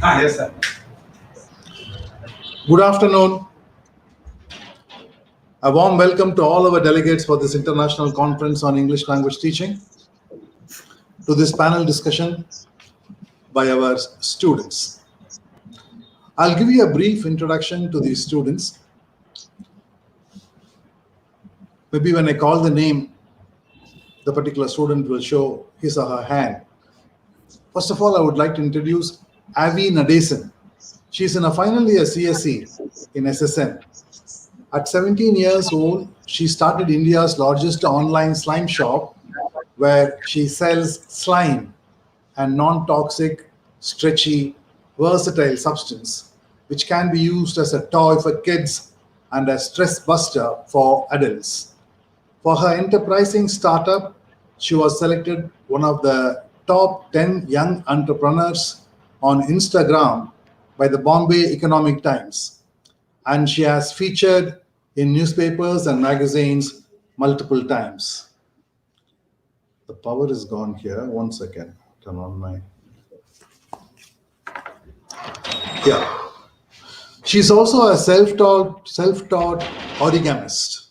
Yes, sir. Good afternoon. A warm welcome to all our delegates for this international conference on English language teaching, to this panel discussion by our students. I'll give you a brief introduction to these students. Maybe when I call the name, the particular student will show his or her hand. First of all, I would like to introduce Avi Nadesan. She's in a final year CSE in SSN. At 17 years old, she started India's largest online slime shop where she sells slime and non-toxic, stretchy, versatile substance which can be used as a toy for kids and a stress buster for adults. For her enterprising startup, she was selected one of the top 10 young entrepreneurs on Instagram by the Bombay Economic Times, and she has featured in newspapers and magazines multiple times. The power is gone here. 1 second. Turn on my. Yeah. She's also a self-taught origamist.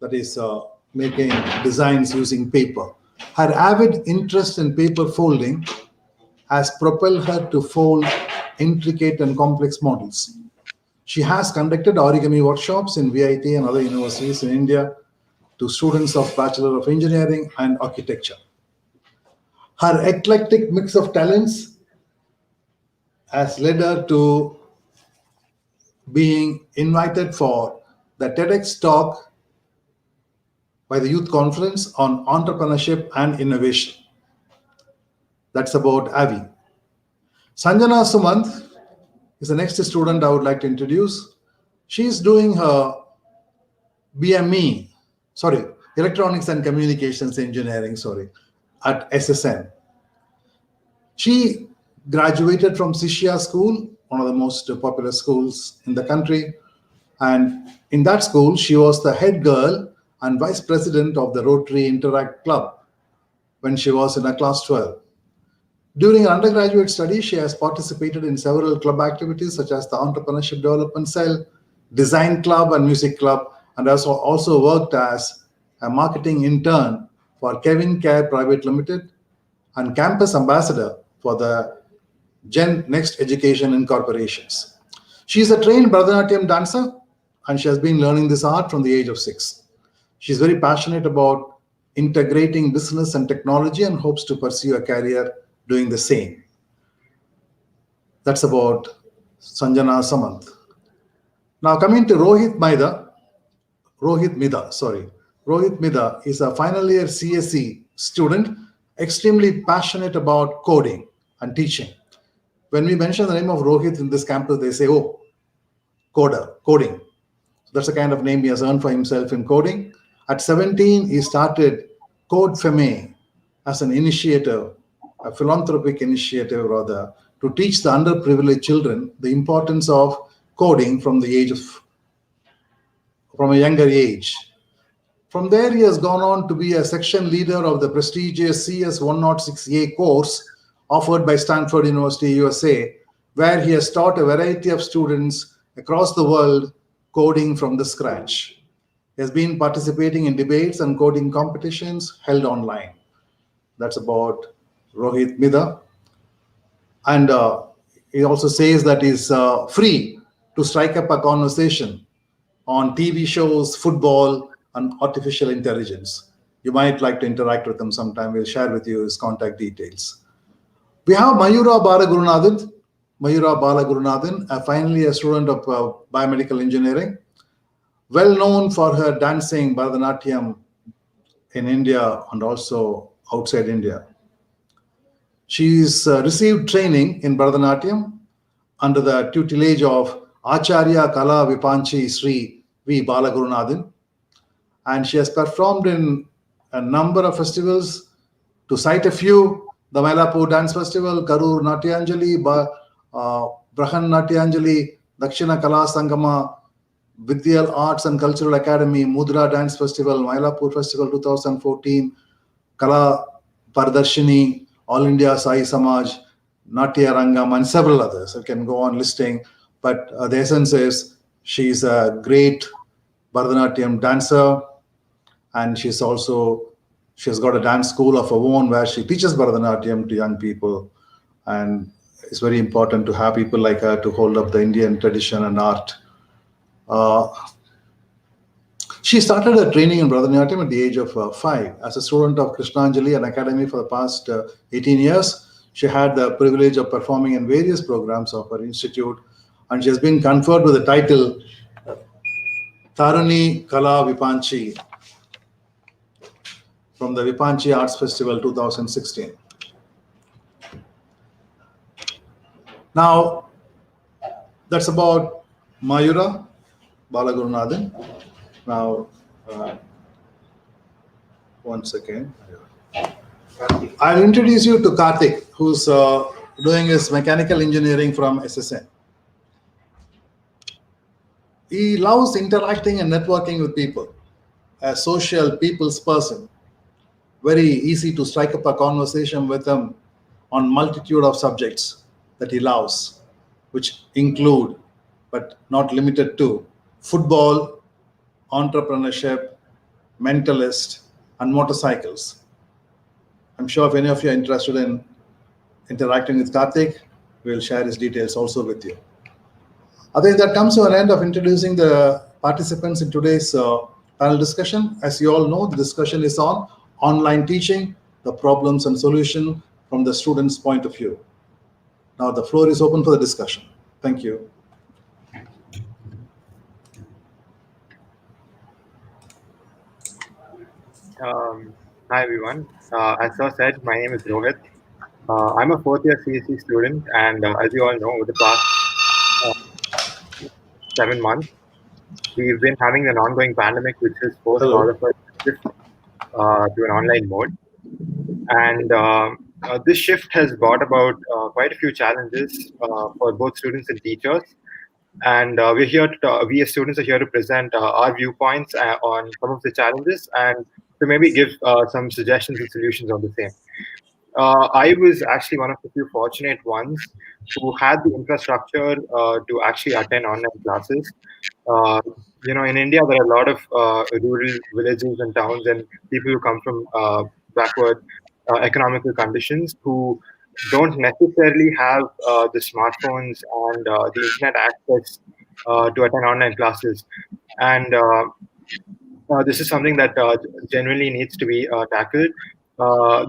That is making designs using paper. Her avid interest in paper folding has propelled her to fold intricate and complex models. She has conducted origami workshops in VIT and other universities in India to students of Bachelor of Engineering and Architecture. Her eclectic mix of talents has led her to being invited for the TEDx talk by the Youth Conference on Entrepreneurship and Innovation. That's about Avi. Sanjana Sumant is the next student I would like to introduce. She's doing her BME, Electronics and Communications Engineering, at SSN. She graduated from Shishya School, one of the most popular schools in the country. And in that school, she was the head girl and vice president of the Rotary Interact Club when she was in a class 12. During her undergraduate studies, she has participated in several club activities such as the Entrepreneurship Development Cell, Design Club and Music Club, and also worked as a marketing intern for Kevin Care Private Limited and campus ambassador for the Gen Next Education Incorporations. She is a trained Bharatanatyam dancer and she has been learning this art from the age of 6. She is very passionate about integrating business and technology and hopes to pursue a career doing the same. That's about Sanjana Samant. Now coming to Rohit Mida. Rohit Mida is a final year CSE student, extremely passionate about coding and teaching. When we mention the name of Rohit in this campus, they say, oh, coding. That's the kind of name he has earned for himself in coding. At 17, he started Code Feme as an initiative, a philanthropic initiative rather, to teach the underprivileged children the importance of coding from a younger age. From there, he has gone on to be a section leader of the prestigious CS 106A course offered by Stanford University, USA, where he has taught a variety of students across the world coding from the scratch. He has been participating in debates and coding competitions held online. That's about Rohit Mida. And he also says that he's free to strike up a conversation on TV shows, football, and artificial intelligence. You might like to interact with him sometime. We'll share with you his contact details. We have Mayura Balagurunathan, a final year student of biomedical engineering, well known for her dancing Bharatanatyam in India and also outside India. She's received training in Bharatanatyam under the tutelage of Acharya Kala Vipanchi Sri V. Balagurunathan, and she has performed in a number of festivals. To cite a few, the Mylapore Dance Festival, Karur Natyanjali, Brahan Natyanjali, Dakshina Kala Sangama, Vidyal Arts and Cultural Academy, Mudra Dance Festival, Mylapore Festival 2014, Kala Pardarshini, All India Sai Samaj, Natya Rangam, and several others. I can go on listing, but the essence is she's a great Bharatanatyam dancer, and she's got a dance school of her own where she teaches Bharatanatyam to young people, and it's very important to have people like her to hold up the Indian tradition and art. Uh, she started her training in Bharatanatyam at the age of 5 as a student of Krishnanjali, an academy for the past 18 years. She had the privilege of performing in various programs of her institute, and she has been conferred with the title Tarani Kala Vipanchi from the Vipanchi Arts Festival 2016. Now, that's about Mayura Balagurunathan. Now, one second. I'll introduce you to Kartic, who's doing his mechanical engineering from SSN. He loves interacting and networking with people, a social people's person. Very easy to strike up a conversation with him on multitude of subjects that he loves, which include, but not limited to, football, entrepreneurship, mentalist, and motorcycles. I'm sure if any of you are interested in interacting with Kartik, we'll share his details also with you. I think that comes to an end of introducing the participants in today's panel discussion. As you all know, the discussion is on online teaching, the problems and solution from the student's point of view. Now the floor is open for the discussion. Thank you. Hi everyone. As Sir said, my name is Rohit. I'm a fourth year CSC student, and as you all know, over the past uh, 7 months, we've been having an ongoing pandemic which has forced all Hello. of us to shift to an online mode. And this shift has brought about quite a few challenges for both students and teachers. And we're here we as students are here to present our viewpoints on some of the challenges and to maybe give some suggestions and solutions on the same. I was actually one of the few fortunate ones who had the infrastructure to actually attend online classes. Uh, in India, there are a lot of rural villages and towns and people who come from backward economical conditions who don't necessarily have the smartphones and the internet access to attend online classes. And this is something that genuinely needs to be tackled.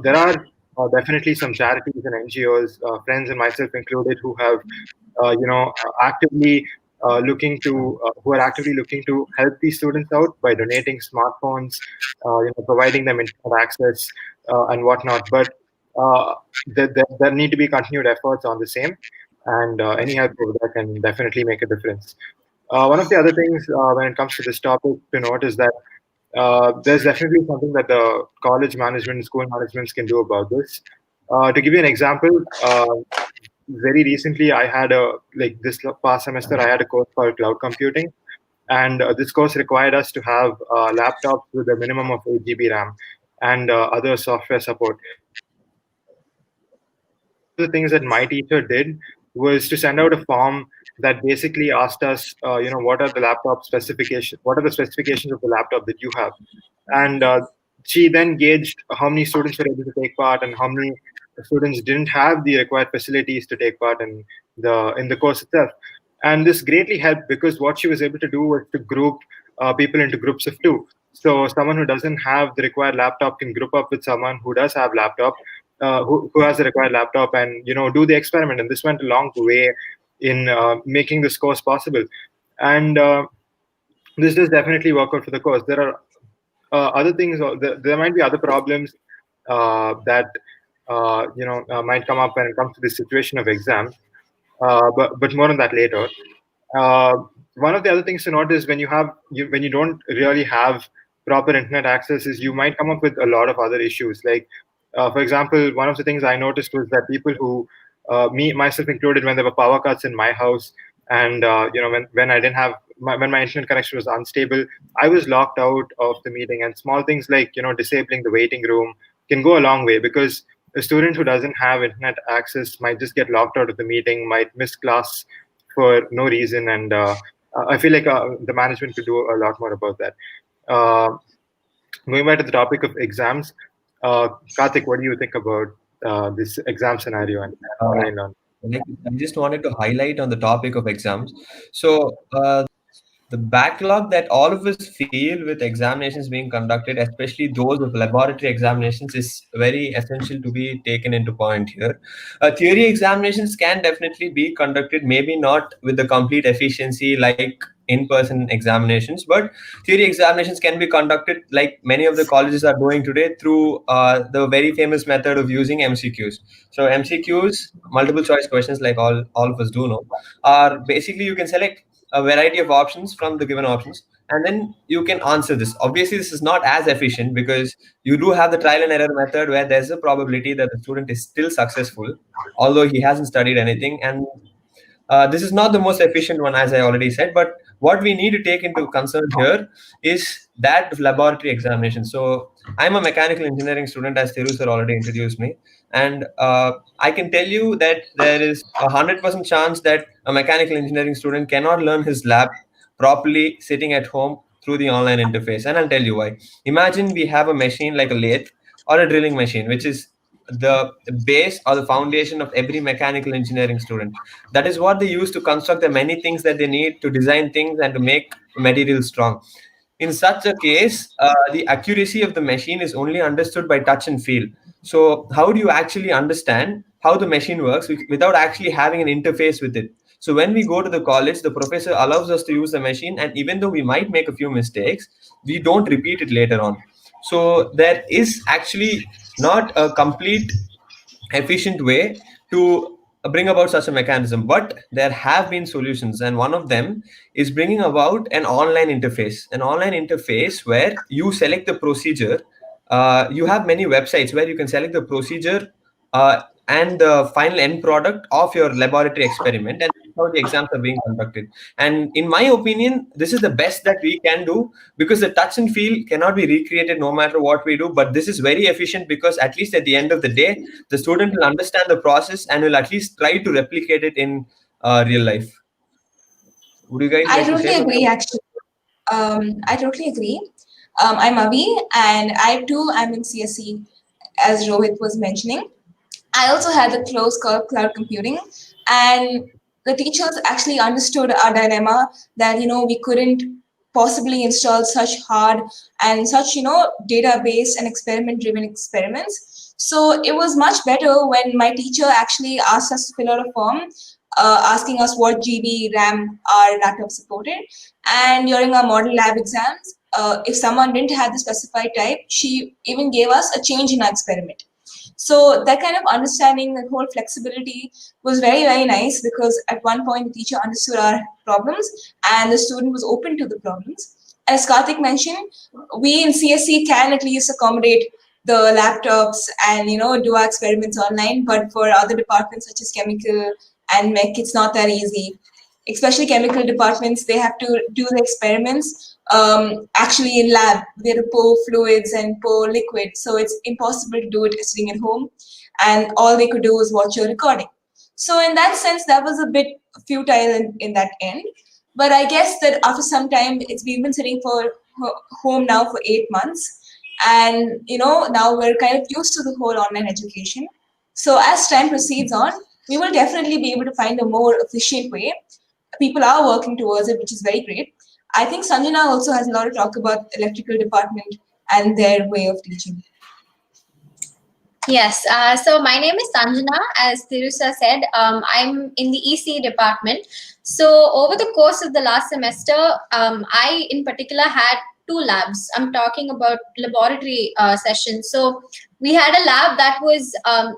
There are definitely some charities and NGOs, friends and myself included, who have, actively who are actively looking to help these students out by donating smartphones, providing them internet access and whatnot. But there need to be continued efforts on the same, and any help over there can definitely make a difference. One of the other things when it comes to this topic to note is that there's definitely something that the college management and school managements can do about this. To give you an example, very recently I had this past semester I had a course called cloud computing, and this course required us to have laptops with a minimum of 8 GB RAM and other software support. One of the things that my teacher did was to send out a form that basically asked us, what are the laptop specifications? What are the specifications of the laptop that you have? And she then gauged how many students were able to take part and how many students didn't have the required facilities to take part in the course itself. And this greatly helped because what she was able to do was to group people into groups of two. So someone who doesn't have the required laptop can group up with someone who does have laptop, who has the required laptop, and do the experiment. And this went a long way in making this course possible. And this does definitely work out for the course. There are other things. There might be other problems that might come up when it comes to the situation of exams. But more on that later. Uh, One of the other things to note is when you don't really have proper internet access, is you might come up with a lot of other issues. Like, for example, one of the things I noticed was that people who, me myself included, when there were power cuts in my house, and when I didn't have when my internet connection was unstable, I was locked out of the meeting. And small things like disabling the waiting room can go a long way because a student who doesn't have internet access might just get locked out of the meeting, might miss class for no reason, and I feel like the management could do a lot more about that. Uh, Going back to the topic of exams, Karthik, what do you think about this exam scenario and Uh, online learning? I just wanted to highlight on the topic of exams. So, the backlog that all of us feel with examinations being conducted, especially those of laboratory examinations, is very essential to be taken into point here. Theory examinations can definitely be conducted, maybe not with the complete efficiency like in-person examinations, but theory examinations can be conducted like many of the colleges are doing today through the very famous method of using MCQs. So MCQs, multiple choice questions, like all of us do know, are basically you can select a variety of options from the given options, and then you can answer this. Obviously this is not as efficient because you do have the trial and error method where there's a probability that the student is still successful although he hasn't studied anything, and this is not the most efficient one, as I already said. But what we need to take into concern here is that of laboratory examination. So I'm a mechanical engineering student, as Thiru sir already introduced me, and I can tell you that there is 100% chance that a mechanical engineering student cannot learn his lab properly sitting at home through the online interface. And I'll tell you why. Imagine we have a machine like a lathe or a drilling machine, which is the base or the foundation of every mechanical engineering student. That is what they use to construct the many things that they need to design things and to make material strong. In such a case, the accuracy of the machine is only understood by touch and feel. So how do you actually understand how the machine works without actually having an interface with it? So when we go to the college, the professor allows us to use the machine, and even though we might make a few mistakes, we don't repeat it later on. So there is actually not a complete efficient way to bring about such a mechanism, but there have been solutions, and one of them is bringing about an online interface where you select the procedure. You have many websites where you can select the procedure and the final end product of your laboratory experiment, and that's how the exams are being conducted. And in my opinion, this is the best that we can do, because the touch and feel cannot be recreated no matter what we do. But this is very efficient because at least at the end of the day, the student will understand the process and will at least try to replicate it in real life. Would you guys I like to say totally something? agree, actually. I totally agree. I'm Avi, and I too am in CSE, as Rohit was mentioning. I also had the cloud computing, and the teachers actually understood our dilemma that we couldn't possibly install such hard and such database and experiment driven experiments. So it was much better when my teacher actually asked us to fill out a form asking us what GB RAM our laptop supported, and during our model lab exams, if someone didn't have the specified type, she even gave us a change in our experiment. So that kind of understanding, that whole flexibility was very, very nice, because at one point the teacher understood our problems and the student was open to the problems. As Karthik mentioned, we in CSC can at least accommodate the laptops and do our experiments online, but for other departments such as chemical and mech, it's not that easy. Especially chemical departments, they have to do the experiments actually in lab. They have to pour fluids and pour liquid, so it's impossible to do it sitting at home, and all they could do was watch your recording. So in that sense, that was a bit futile in that end. But I guess that after some time, we've been sitting for home now for 8 months, and now we're kind of used to the whole online education. So as time proceeds on, we will definitely be able to find a more efficient way. People are working towards it, which is very great. I think Sanjana also has a lot to talk about electrical department and their way of teaching. Yes, so my name is Sanjana. As Thirusa said, I'm in the EC department. So over the course of the last semester, I in particular had two labs. I'm talking about laboratory sessions. So we had a lab that was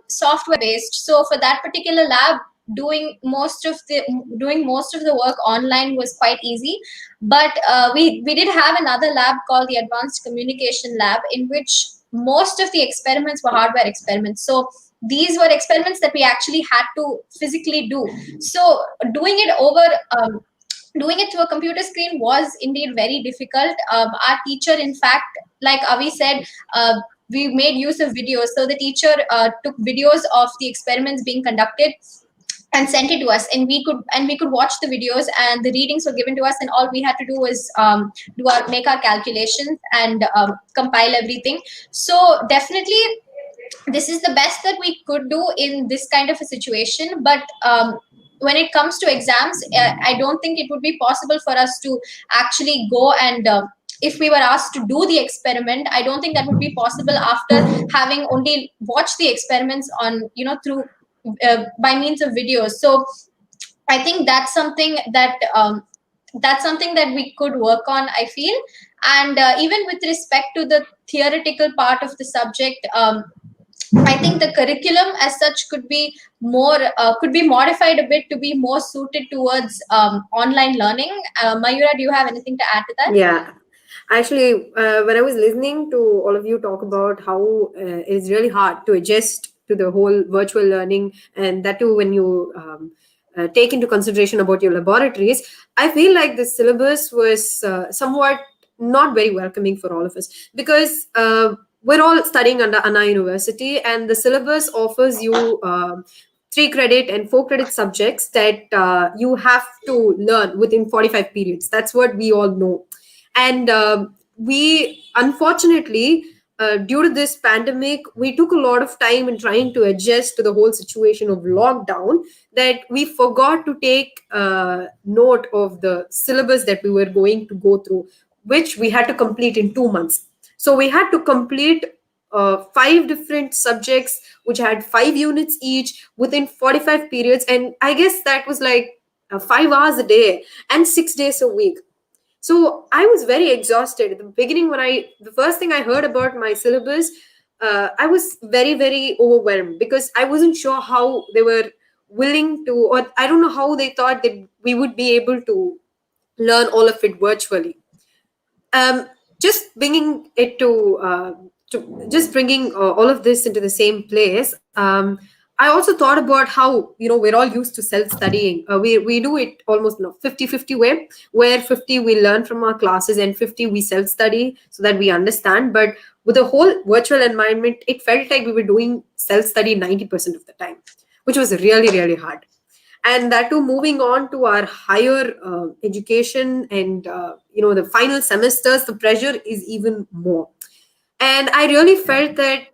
software based. So for that particular lab, doing most of the work online was quite easy. But we did have another lab called the Advanced Communication Lab, in which most of the experiments were hardware experiments. So these were experiments that we actually had to physically do. So doing it through a computer screen was indeed very difficult. Our teacher, in fact, like Avi said, we made use of videos. So the teacher took videos of the experiments being conducted and sent it to us, and we could watch the videos, and the readings were given to us, and all we had to do was make our calculations and compile everything. So definitely this is the best that we could do in this kind of a situation. But when it comes to exams, I don't think it would be possible for us to actually go and if we were asked to do the experiment, I don't think that would be possible after having only watched the experiments on, through by means of videos. So I think that's something that we could work on, I feel. And even with respect to the theoretical part of the subject, I think the curriculum as such could be modified a bit to be more suited towards online learning. Mayura, do you have anything to add to that? Yeah. Actually, when I was listening to all of you talk about how it's really hard to adjust to the whole virtual learning, and that too when you take into consideration about your laboratories, I feel like the syllabus was somewhat not very welcoming for all of us, because we're all studying under Anna University, and the syllabus offers you 3 credit and 4 credit subjects that you have to learn within 45 periods. That's what we all know. And we, unfortunately, due to this pandemic, we took a lot of time in trying to adjust to the whole situation of lockdown, that we forgot to take note of the syllabus that we were going to go through, which we had to complete in 2 months. So we had to complete 5 different subjects, which had 5 units each within 45 periods. And I guess that was like 5 hours a day and 6 days a week. So I was very exhausted at the beginning. The first thing I heard about my syllabus, I was very, very overwhelmed, because I wasn't sure how they were willing to, or I don't know how they thought that we would be able to learn all of it virtually. Just bringing it to just bringing all of this into the same place. I also thought about how, we're all used to self-studying. We do it almost 50-50 way, where 50 we learn from our classes and 50 we self-study so that we understand. But with the whole virtual environment, it felt like we were doing self-study 90% of the time, which was really, really hard. And that too, moving on to our higher education and, the final semesters, the pressure is even more. And I really felt that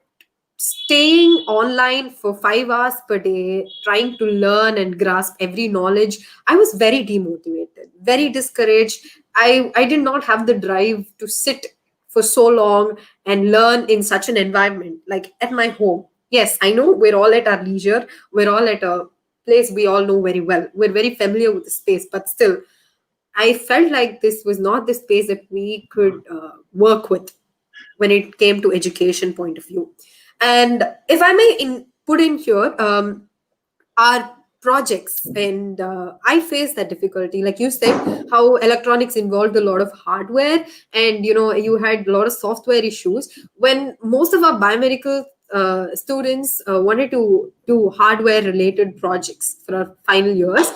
staying online for 5 hours per day, trying to learn and grasp every knowledge, I was very demotivated, very discouraged. I did not have the drive to sit for so long and learn in such an environment, like at my home. Yes, I know we're all at our leisure. We're all at a place we all know very well. We're very familiar with the space, but still, I felt like this was not the space that we could work with when it came to education point of view. And if I may put in here, our projects, and I faced that difficulty. Like you said, how electronics involved a lot of hardware, and you had a lot of software issues. When most of our biomedical students wanted to do hardware related projects for our final years,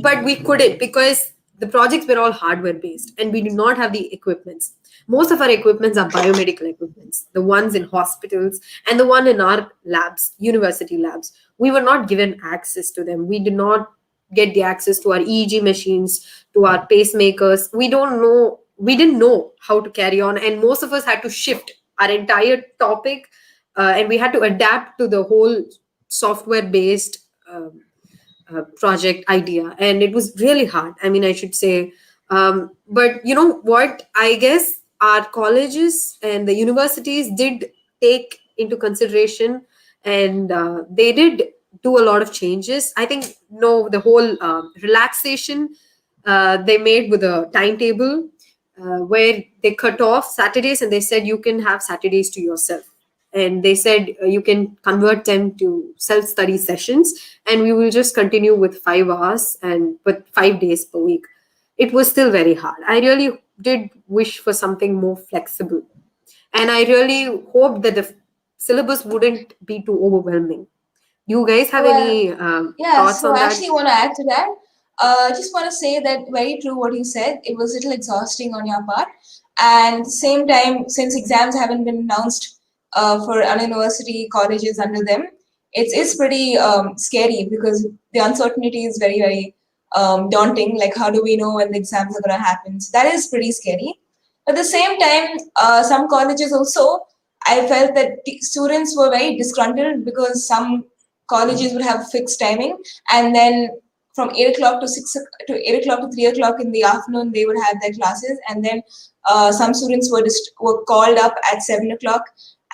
but we couldn't, because the projects were all hardware based and we do not have the equipments. Most of our equipments are biomedical equipments, the ones in hospitals and the one in our labs, university labs. We were not given access to them. We did not get the access to our EEG machines, to our pacemakers. We didn't know how to carry on. And most of us had to shift our entire topic and we had to adapt to the whole software-based project idea. And it was really hard. I mean, I should say. But you know what? I guess our colleges and the universities did take into consideration, and they did do a lot of changes. I think the whole relaxation they made with a timetable where they cut off Saturdays and they said you can have Saturdays to yourself. And they said you can convert them to self-study sessions, and we will just continue with 5 hours and with 5 days per week. It was still very hard. I really did wish for something more flexible. And I really hoped that the syllabus wouldn't be too overwhelming. You guys have any thoughts on that? I actually want to add to that. I just want to say that very true what you said. It was a little exhausting on your part. And at the same time, since exams haven't been announced for an university colleges under them, it's pretty scary because the uncertainty is very, very daunting. Like, how do we know when the exams are going to happen? So that is pretty scary. At the same time, some colleges also, I felt that students were very disgruntled because some colleges would have fixed timing, and then from 8 o'clock to 8 o'clock to 3 o'clock in the afternoon they would have their classes, and then some students were called up at 7 o'clock,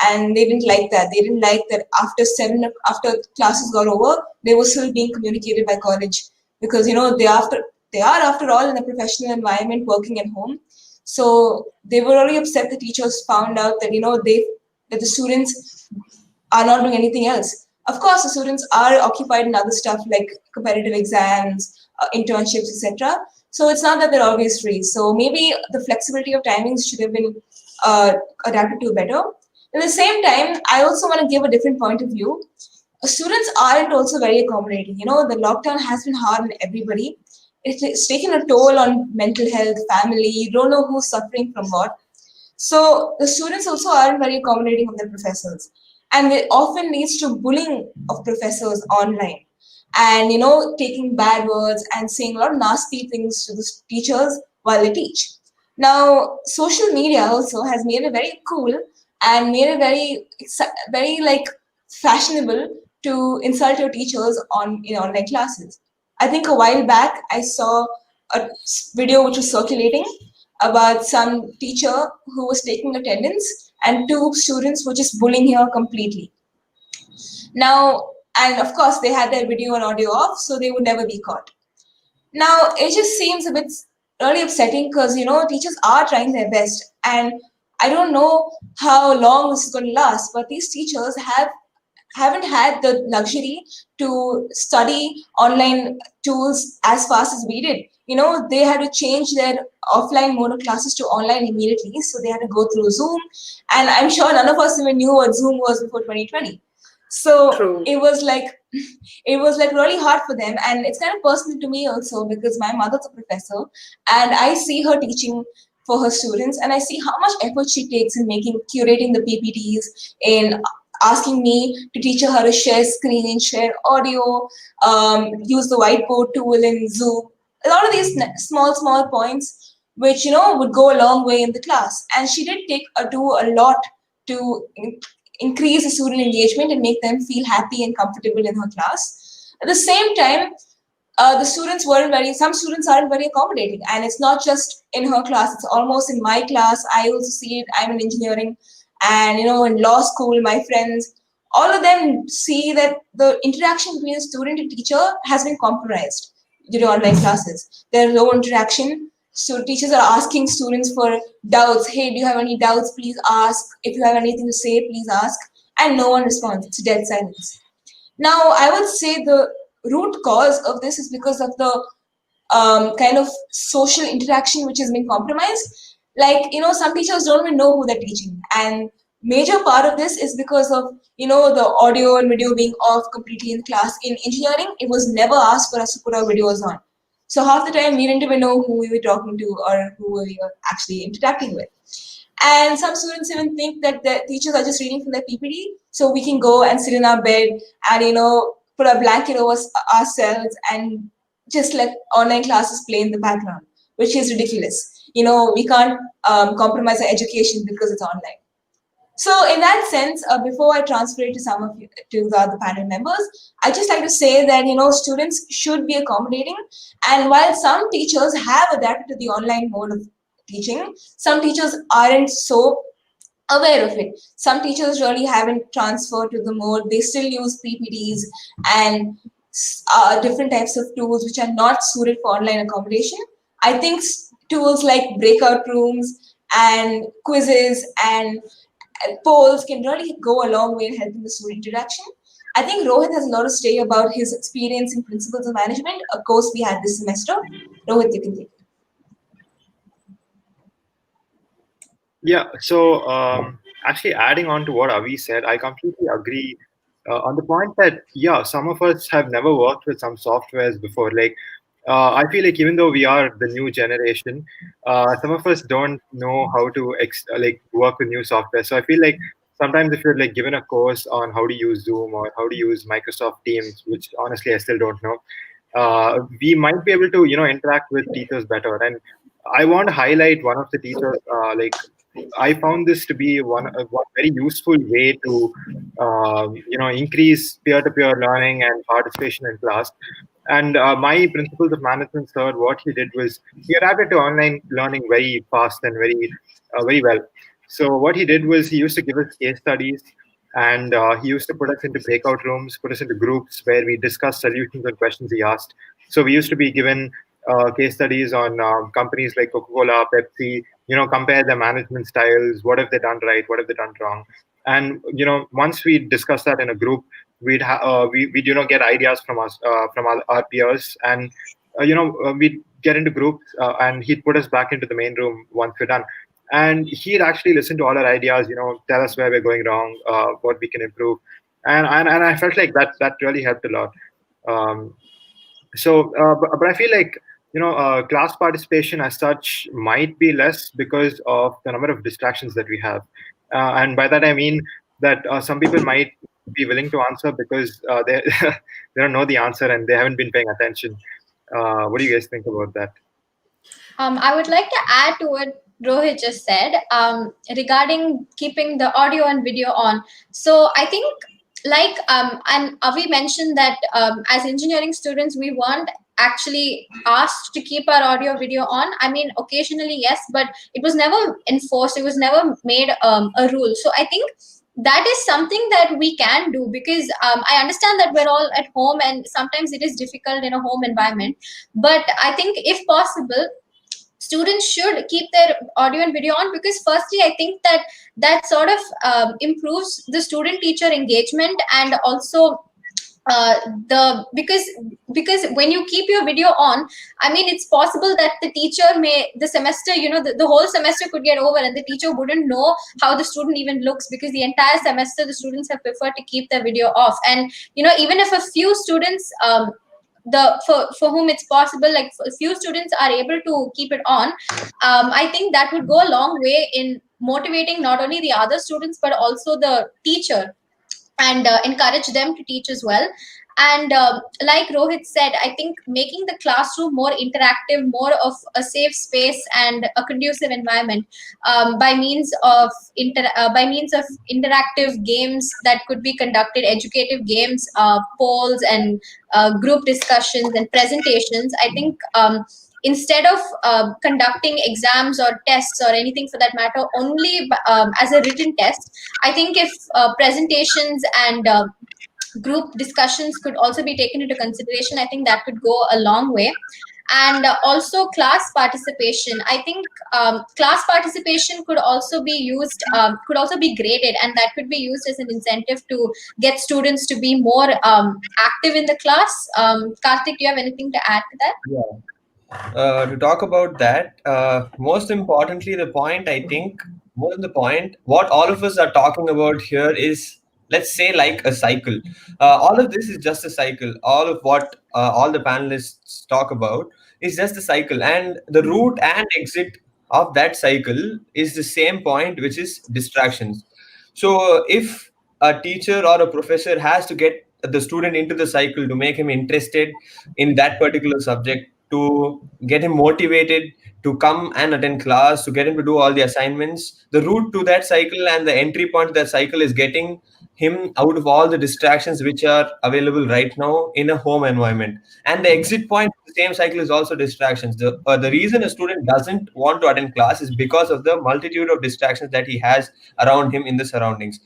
and they didn't like that. They didn't like that after classes got over, they were still being communicated by college, because they are after all in a professional environment working at home. So they were really upset. The teachers found out that that the students are not doing anything else. Of course, the students are occupied in other stuff like competitive exams, internships, etc. So it's not that they're always free. So maybe the flexibility of timings should have been adapted to better. At the same time, I also want to give a different point of view. Students aren't also very accommodating. The lockdown has been hard on everybody. It's taken a toll on mental health, family. You don't know who's suffering from what. So the students also aren't very accommodating of their professors, and it often leads to bullying of professors online, and taking bad words and saying a lot of nasty things to the teachers while they teach. Now, social media also has made it very cool and made it very like fashionable to insult your teachers in online classes. I think a while back I saw a video which was circulating about some teacher who was taking attendance, and two students were just bullying her completely. Now, and of course, they had their video and audio off, so they would never be caught. Now, it just seems a bit really upsetting because, teachers are trying their best. And I don't know how long this is going to last, but these teachers haven't had the luxury to study online tools as fast as we did. They had to change their offline mode of classes to online immediately. So they had to go through Zoom. And I'm sure none of us even knew what Zoom was before 2020. So True. it was like really hard for them, and it's kind of personal to me also because my mother's a professor, and I see her teaching for her students, and I see how much effort she takes in curating the PPTs, in asking me to teach her how to share screen, share audio, use the whiteboard tool in Zoom. A lot of these small points, which would go a long way in the class, and she did do a lot to increase the student engagement and make them feel happy and comfortable in her class. At the same time, some students aren't very accommodating, and it's not just in her class, it's almost in my class. I also see it. I'm in engineering, and in law school, my friends, all of them see that the interaction between a student and teacher has been compromised during online classes. There's no interaction. So teachers are asking students for doubts. Hey, do you have any doubts? Please ask. If you have anything to say, please ask. And no one responds. It's dead silence. Now, I would say the root cause of this is because of the kind of social interaction which has been compromised. Like, some teachers don't even know who they're teaching. And major part of this is because of, the audio and video being off completely in class. In engineering, it was never asked for us to put our videos on. So half the time we didn't even know who we were talking to or who we were actually interacting with. And some students even think that the teachers are just reading from their PPT, so we can go and sit in our bed and put a blanket over ourselves and just let online classes play in the background, which is ridiculous. We can't compromise our education because it's online. So in that sense, before I transfer it to the other panel members, I just like to say that students should be accommodating. And while some teachers have adapted to the online mode of teaching, some teachers aren't so aware of it. Some teachers really haven't transferred to the mode. They still use PPTs and different types of tools which are not suited for online accommodation. I think tools like breakout rooms and quizzes and polls can really go a long way in helping the student interaction. I think Rohit has a lot to say about his experience in principles of management, a course we had this semester. Rohit, you can take it. Yeah, so actually adding on to what Avi said, I completely agree on the point that, yeah, some of us have never worked with some softwares before. Like, I feel like even though we are the new generation, some of us don't know how to like work with new software. So I feel like sometimes if you're like given a course on how to use Zoom or how to use Microsoft Teams, which honestly I still don't know, we might be able to interact with teachers better. And I want to highlight one of the teachers. I found this to be one very useful way to increase peer-to-peer learning and participation in class. And my principles of management sir, what he did was he adapted to online learning very fast and very well. So what he did was he used to give us case studies, and he used to put us into breakout rooms, put us into groups where we discussed solutions and questions he asked. So we used to be given case studies on companies like Coca-Cola, Pepsi. Compare their management styles. What have they done right? What have they done wrong? And once we discuss that in a group, we'd get ideas from us from our peers, and we'd get into groups, and he'd put us back into the main room once we're done, and he'd actually listen to all our ideas, tell us where we're going wrong, what we can improve, and I felt like that really helped a lot. um, but I feel like class participation as such might be less because of the number of distractions that we have, and by that I mean that some people might be willing to answer because they they don't know the answer and they haven't been paying attention. What do you guys think about that? I would like to add to what Rohit just said regarding keeping the audio and video on. So I think, like, and Avi mentioned that as engineering students, we weren't actually asked to keep our audio video on. I mean, occasionally, yes, but it was never enforced. It was never made a rule. So I think that is something that we can do, because I understand that we're all at home and sometimes it is difficult in a home environment. But I think if possible, students should keep their audio and video on, because firstly I think that that sort of improves the student teacher engagement, and also the because when you keep your video on, I mean, it's possible that the teacher may, the semester, the whole semester could get over and the teacher wouldn't know how the student even looks, because the entire semester the students have preferred to keep their video off. And even if a few students for whom it's possible, like a few students are able to keep it on, I think that would go a long way in motivating not only the other students but also the teacher, and encourage them to teach as well. And like Rohit said, I think making the classroom more interactive, more of a safe space and a conducive environment, by means of interactive games that could be conducted, educative games, polls, and group discussions and presentations. I think instead of conducting exams or tests or anything for that matter only as a written test, I think if presentations and group discussions could also be taken into consideration, I think that could go a long way. And also class participation, I think class participation could also be used, could also be graded, and that could be used as an incentive to get students to be more active in the class. Kartik, do you have anything to add to that? Yeah. To talk about that, most importantly, the point, I think, more than the point, what all of us are talking about here is, let's say, like a cycle. All of this is just a cycle. All of what all the panelists talk about is just a cycle. And the root and exit of that cycle is the same point, which is distractions. So if a teacher or a professor has to get the student into the cycle to make him interested in that particular subject, to get him motivated to come and attend class, to get him to do all the assignments, the route to that cycle and the entry point to that cycle is getting him out of all the distractions which are available right now in a home environment. And the exit point of the same cycle is also distractions. The reason a student doesn't want to attend class is because of the multitude of distractions that he has around him in the surroundings.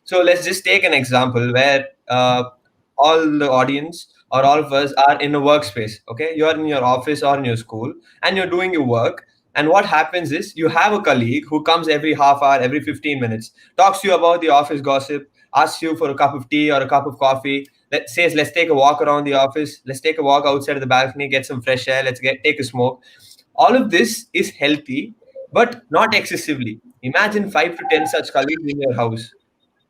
So let's just take an example where all the audience or all of us are in a workspace. Okay, you're in your office or in your school and you're doing your work. And what happens is you have a colleague who comes every half hour, every 15 minutes, talks to you about the office gossip, asks you for a cup of tea or a cup of coffee, says, let's take a walk around the office, let's take a walk outside of the balcony, get some fresh air, take a smoke. All of this is healthy, but not excessively. Imagine 5 to 10 such colleagues in your house.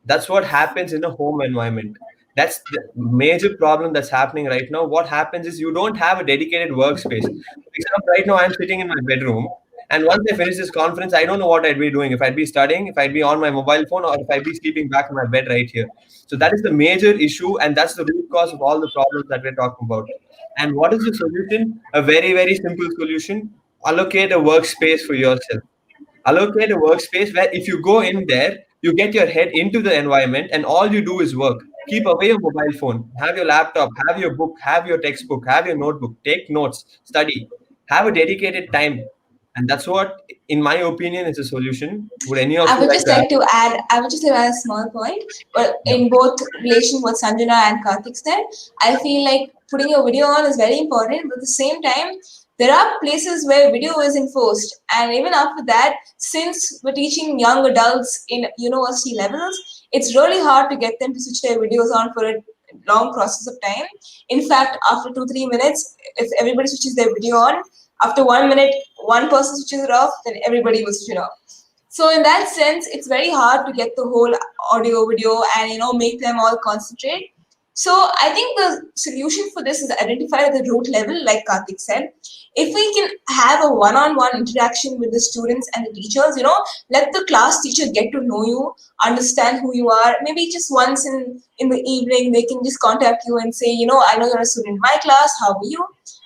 That's what happens in a home environment. That's the major problem that's happening right now. What happens is you don't have a dedicated workspace. For example, right now I'm sitting in my bedroom And once I finish this conference, I don't know what I'd be doing. If I'd be studying, if I'd be on my mobile phone, or if I'd be sleeping back in my bed right here. So that is the major issue, and that's the root cause of all the problems that we're talking about. And what is the solution? A very, very simple solution. Allocate a workspace for yourself. Allocate a workspace where if you go in there, you get your head into the environment and all you do is work. Keep away your mobile phone, have your laptop, have your book, have your textbook, have your notebook, take notes, study, have a dedicated time. And that's what, in my opinion, is a solution. Would any of I you would like just to add? like to add, I would just like to add a small point. But Yeah. in both relation what Sanjana and Kartik said, I feel like putting a video on is very important, but at the same time, there are places where video is enforced. And even after that, since we're teaching young adults in university levels, it's really hard to get them to switch their videos on for a long process of time. In fact, after 2-3 minutes, if everybody switches their video on, after 1 minute, one person switches it off, then everybody will switch it off. So in that sense, it's very hard to get the whole audio, video, and make them all concentrate. So I think the solution for this is identified at the root level, like Kartik said. If we can have a one-on-one interaction with the students and the teachers, let the class teacher get to know you, understand who you are. Maybe just once in the evening, they can just contact you and say, I know you're a student in my class. How are you?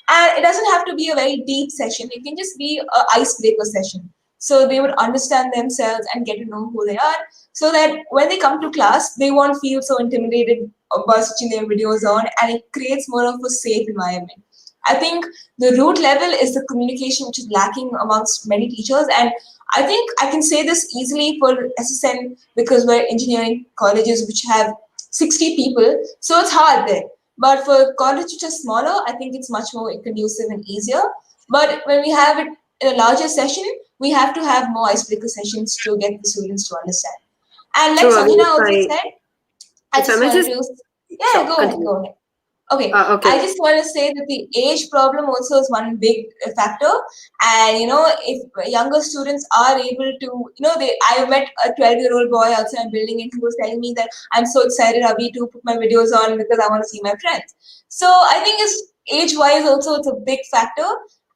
And it doesn't have to be a very deep session. It can just be an icebreaker session. So they would understand themselves and get to know who they are, so that when they come to class, they won't feel so intimidated about switching their videos on, and it creates more of a safe environment. I think the root level is the communication which is lacking amongst many teachers, and I think I can say this easily for SSN because we're engineering colleges which have 60 people, so it's hard there. But for colleges which are smaller, I think it's much more conducive and easier. But when we have it in a larger session, we have to have more icebreaker sessions to get the students to understand. And like True, I mean, Sanjana also said, I if I just may wanted just, to, sure, go ahead, continue. go ahead. Okay, Okay. I just want to say that the age problem also is one big factor. And if younger students are able to, I met a 12-year-old boy outside my building, and he was telling me that I'm so excited, Abhi, to put my videos on because I want to see my friends. So I think it's age-wise also it's a big factor.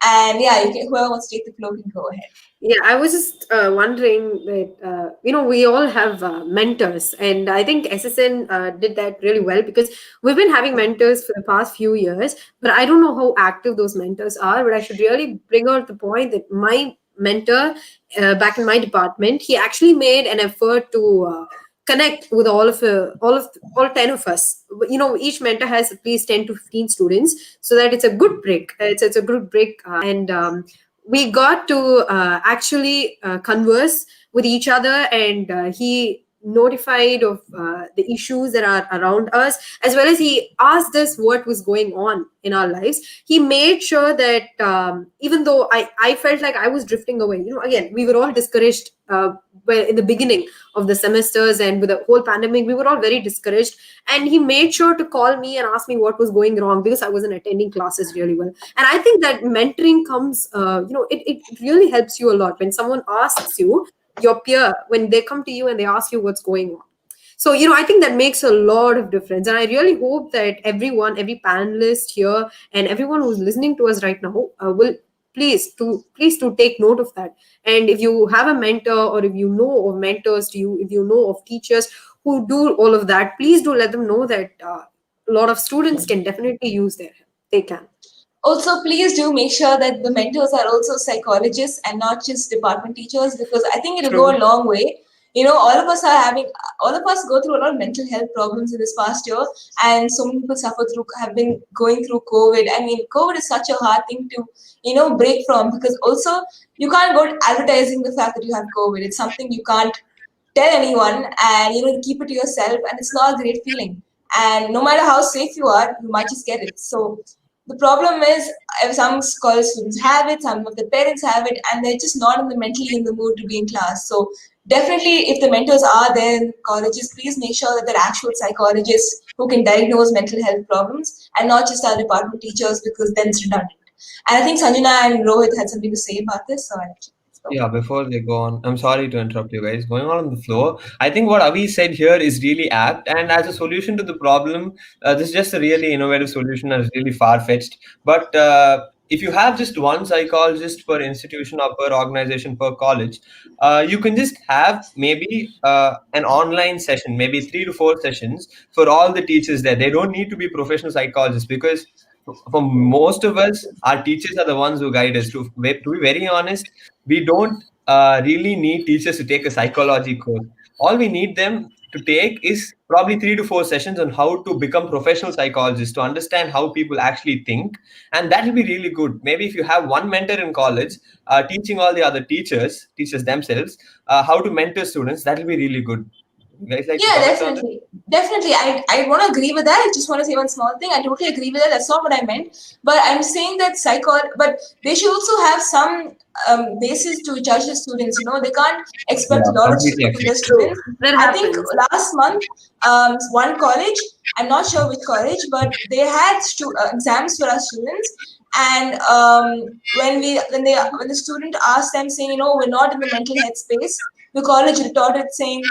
And yeah, whoever wants to take the floor can go ahead. Yeah, I was just wondering that, we all have mentors, and I think SSN did that really well because we've been having mentors for the past few years, but I don't know how active those mentors are. But I should really bring out the point that my mentor back in my department, he actually made an effort to connect with all 10 of us. Each mentor has at least 10 to 15 students, so that it's a good break. It's a good break, and we got to actually converse with each other, and he notified of the issues that are around us, as well as he asked us what was going on in our lives. He made sure that even though I felt like I was drifting away, again, we were all discouraged in the beginning of the semesters, and with the whole pandemic, we were all very discouraged, and he made sure to call me and ask me what was going wrong because I wasn't attending classes really well. And I think that mentoring comes, it really helps you a lot when someone asks you, your peer, when they come to you and they ask you what's going on. So, I think that makes a lot of difference. And I really hope that every panelist here and everyone who's listening to us right now will please to take note of that. And if you have a mentor, or if you know of mentors to you, if you know of teachers who do all of that, please do let them know that a lot of students can definitely use their help. They can. Also, please do make sure that the mentors are also psychologists and not just department teachers, because I think it'll go a long way. All of us go through a lot of mental health problems in this past year, and so many people have been going through COVID. I mean, COVID is such a hard thing to, break from, because also you can't go advertising the fact that you have COVID. It's something you can't tell anyone, and keep it to yourself, and it's not a great feeling. And no matter how safe you are, you might just get it. So the problem is, some college students have it, some of the parents have it, and they're just not mentally in the mood to be in class. So definitely, if the mentors are there in colleges, please make sure that they're actual psychologists who can diagnose mental health problems, and not just our department teachers, because then it's redundant. And I think Sanjana and Rohit had something to say about this, so I'll let you. Yeah, before they go on, I'm sorry to interrupt you guys. Going on the floor, I think what Avi said here is really apt. And as a solution to the problem, this is just a really innovative solution and it's really far fetched. But if you have just one psychologist per institution or per organization per college, you can just have maybe an online session, maybe 3 to 4 sessions for all the teachers there. They don't need to be professional psychologists, because for most of us, our teachers are the ones who guide us. To be very honest, we don't really need teachers to take a psychology course. All we need them to take is probably 3 to 4 sessions on how to become professional psychologists, to understand how people actually think, and that will be really good. Maybe if you have one mentor in college teaching all the other teachers themselves how to mentor students, that will be really good. You guys like to Yeah, comment on that? definitely. Definitely. I want to agree with that. I just want to say one small thing. I totally agree with that. That's not what I meant. But I'm saying that but they should also have some basis to judge the students. They can't expect Yeah, a lot completely from agree. the students. That I think happens. last month, one college, I'm not sure which college, but they had exams for our students. And when the student asked them saying, we're not in the mental health space, the college retorted saying,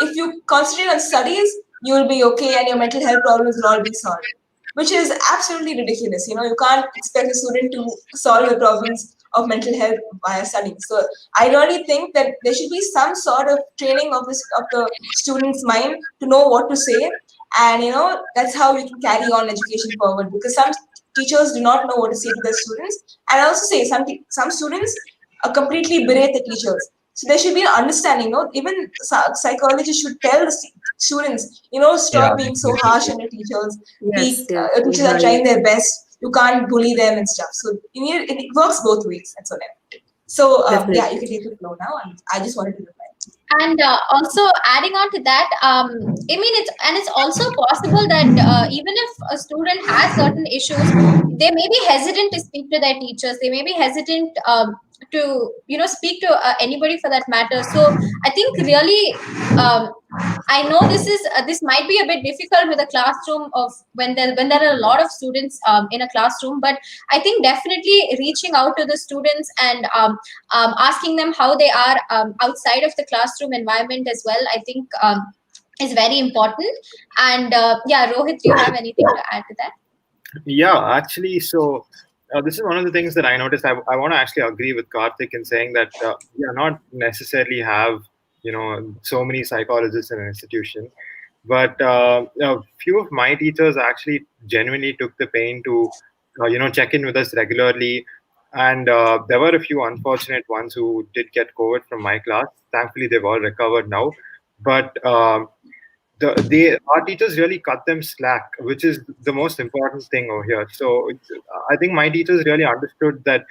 if you concentrate on studies, you will be okay and your mental health problems will all be solved. Which is absolutely ridiculous. You can't expect a student to solve the problems of mental health via studying. So I really think that there should be some sort of training of the student's mind to know what to say. And that's how we can carry on education forward, because some teachers do not know what to say to their students. And I also say some students are completely berate the teachers. So there should be an understanding. Even psychologists should tell the students, Yeah, stop being so definitely. harsh on the teachers. Yes, yes, Teachers are exactly. trying their best. You can't bully them and stuff. So it works both ways. That's what I meant. So yeah, you Definitely. can take the floor now. And I just wanted to reply. And also adding on to that, I mean, it's also possible that even if a student has certain issues, they may be hesitant to speak to their teachers. They may be hesitant to speak to anybody for that matter. So I think really, I know this might be a bit difficult with a classroom of when there are a lot of students in a classroom, but I think definitely reaching out to the students and asking them how they are outside of the classroom environment as well, I think is very important. And yeah, Rohit, do you have anything to add to that? Yeah, actually, so this is one of the things that I noticed. I want to actually agree with Karthik in saying that we are not necessarily have so many psychologists in an institution, but a few of my teachers actually genuinely took the pain to check in with us regularly, and there were a few unfortunate ones who did get COVID from my class. Thankfully, they've all recovered now, but. Our teachers really cut them slack, which is the most important thing over here. So I think my teachers really understood that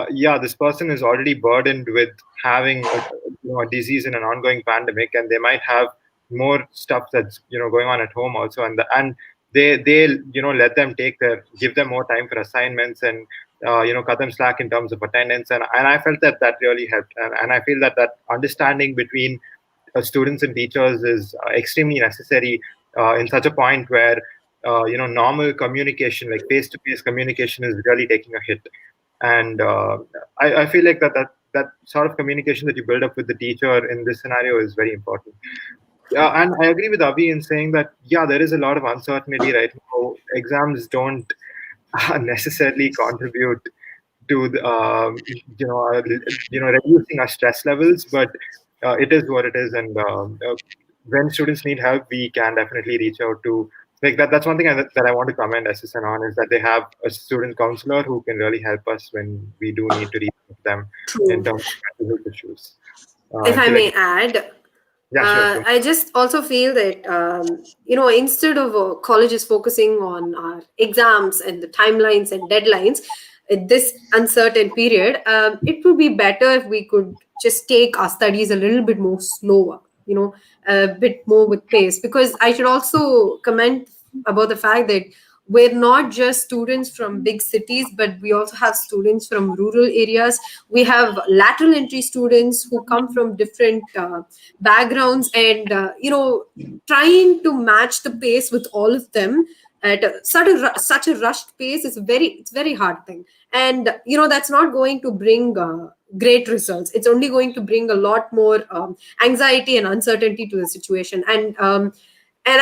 yeah, this person is already burdened with having a disease in an ongoing pandemic, and they might have more stuff that's going on at home also, and they let them give them more time for assignments, and cut them slack in terms of attendance, and I felt that really helped, and I feel that understanding between students and teachers is extremely necessary in such a point where normal communication, like face-to-face communication, is really taking a hit. And I feel like that sort of communication that you build up with the teacher in this scenario is very important. And I agree with Avi in saying that yeah, there is a lot of uncertainty right now. Exams don't necessarily contribute to reducing our stress levels, but it is what it is. And when students need help, we can definitely reach out to like that. That's one thing that I want to commend SSN on, is that they have a student counselor who can really help us when we do need to reach out to them in True. terms of mental health issues. If I So may like, add, yeah, sure, go. I just also feel that instead of colleges focusing on our exams and the timelines and deadlines at this uncertain period, it would be better if we could just take our studies a little bit more slower, a bit more with pace. Because I should also comment about the fact that we're not just students from big cities, but we also have students from rural areas. We have lateral entry students who come from different backgrounds, and trying to match the pace with all of them at such a rushed pace is it's very hard thing. And that's not going to bring great results. It's only going to bring a lot more anxiety and uncertainty to the situation. And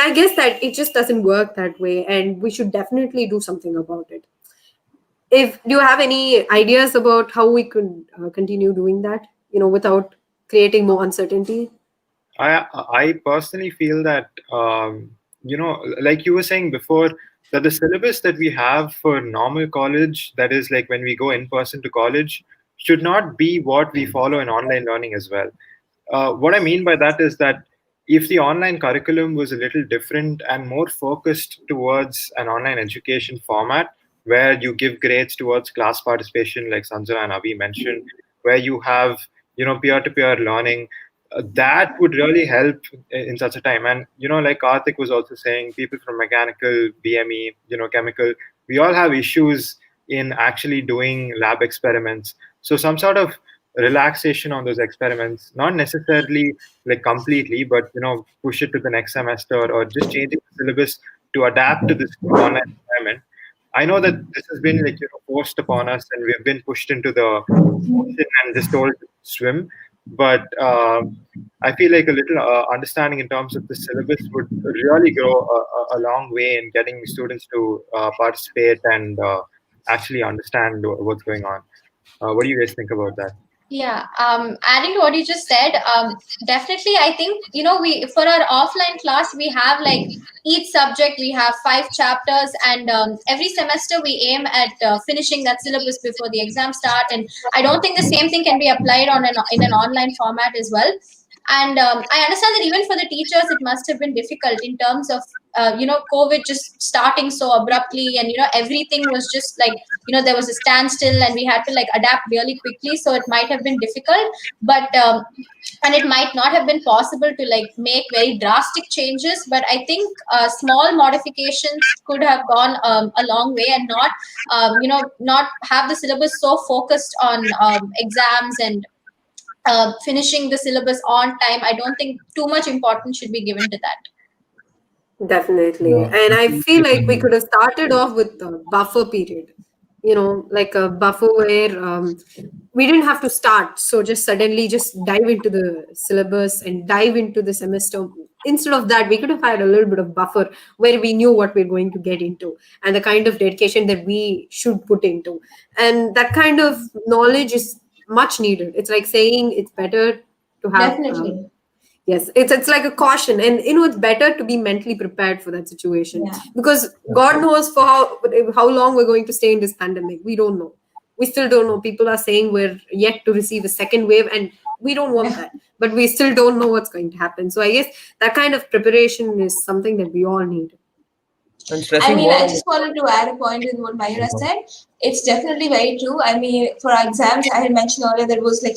I guess that it just doesn't work that way, and we should definitely do something about it. If do you have any ideas about how we could continue doing that, without creating more uncertainty? I personally feel that like you were saying before, that the syllabus that we have for normal college, that is like when we go in person to college, should not be what we follow in online learning as well. What I mean by that is that if the online curriculum was a little different and more focused towards an online education format, where you give grades towards class participation, like Sanjana and Avi mentioned, where you have peer-to-peer learning, that would really help in such a time. And like Karthik was also saying, people from mechanical, BME, chemical, we all have issues in actually doing lab experiments. So some sort of relaxation on those experiments, not necessarily like completely, but push it to the next semester, or just changing the syllabus to adapt to this online environment. I know that this has been like forced upon us, and we've been pushed into the ocean and just told to swim. But I feel like a little understanding in terms of the syllabus would really go a long way in getting students to participate and actually understand what's going on. What do you guys think about that? Yeah, adding to what you just said, definitely, I think, we for our offline class, we have like each subject, we have 5 chapters, and every semester we aim at finishing that syllabus before the exam start. And I don't think the same thing can be applied in an online format as well. And I understand that even for the teachers, it must have been difficult in terms of COVID just starting so abruptly, and everything was just like, there was a standstill, and we had to like adapt really quickly. So it might have been difficult, but and it might not have been possible to like make very drastic changes. But I think small modifications could have gone a long way, and not have the syllabus so focused on exams and finishing the syllabus on time. I don't think too much importance should be given to that. Definitely. Yeah. And I feel like we could have started off with a buffer period, like a buffer where we didn't have to start. So just suddenly just dive into the syllabus and dive into the semester. Instead of that, we could have had a little bit of buffer where we knew what we're going to get into and the kind of dedication that we should put into. And that kind of knowledge is much needed. It's like saying it's better to have Definitely. yes, it's like a caution, and it's better to be mentally prepared for that situation, Yeah. because God knows for how long we're going to stay in this pandemic. We don't know. We still don't know. People are saying we're yet to receive a second wave, and we don't want that, but we still don't know what's going to happen. So I guess that kind of preparation is something that we all need. And I stressing mean, more I on just wanted to add a point in what Mayura said. It's definitely very true. I mean, for our exams, I had mentioned earlier that it was like,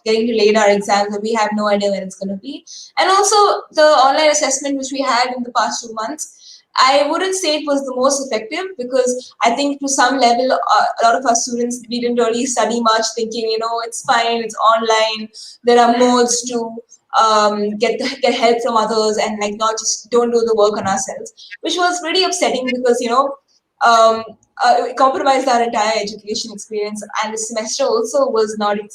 getting delayed our exams, and we have no idea when it's going to be. And also the online assessment, which we had in the past 2 months, I wouldn't say it was the most effective, because I think to some level, a lot of our students, we didn't really study much, thinking, it's fine, it's online, there are modes to get help from others, and like not just don't do the work on ourselves, which was pretty upsetting, because it compromised our entire education experience, and the semester also was not. And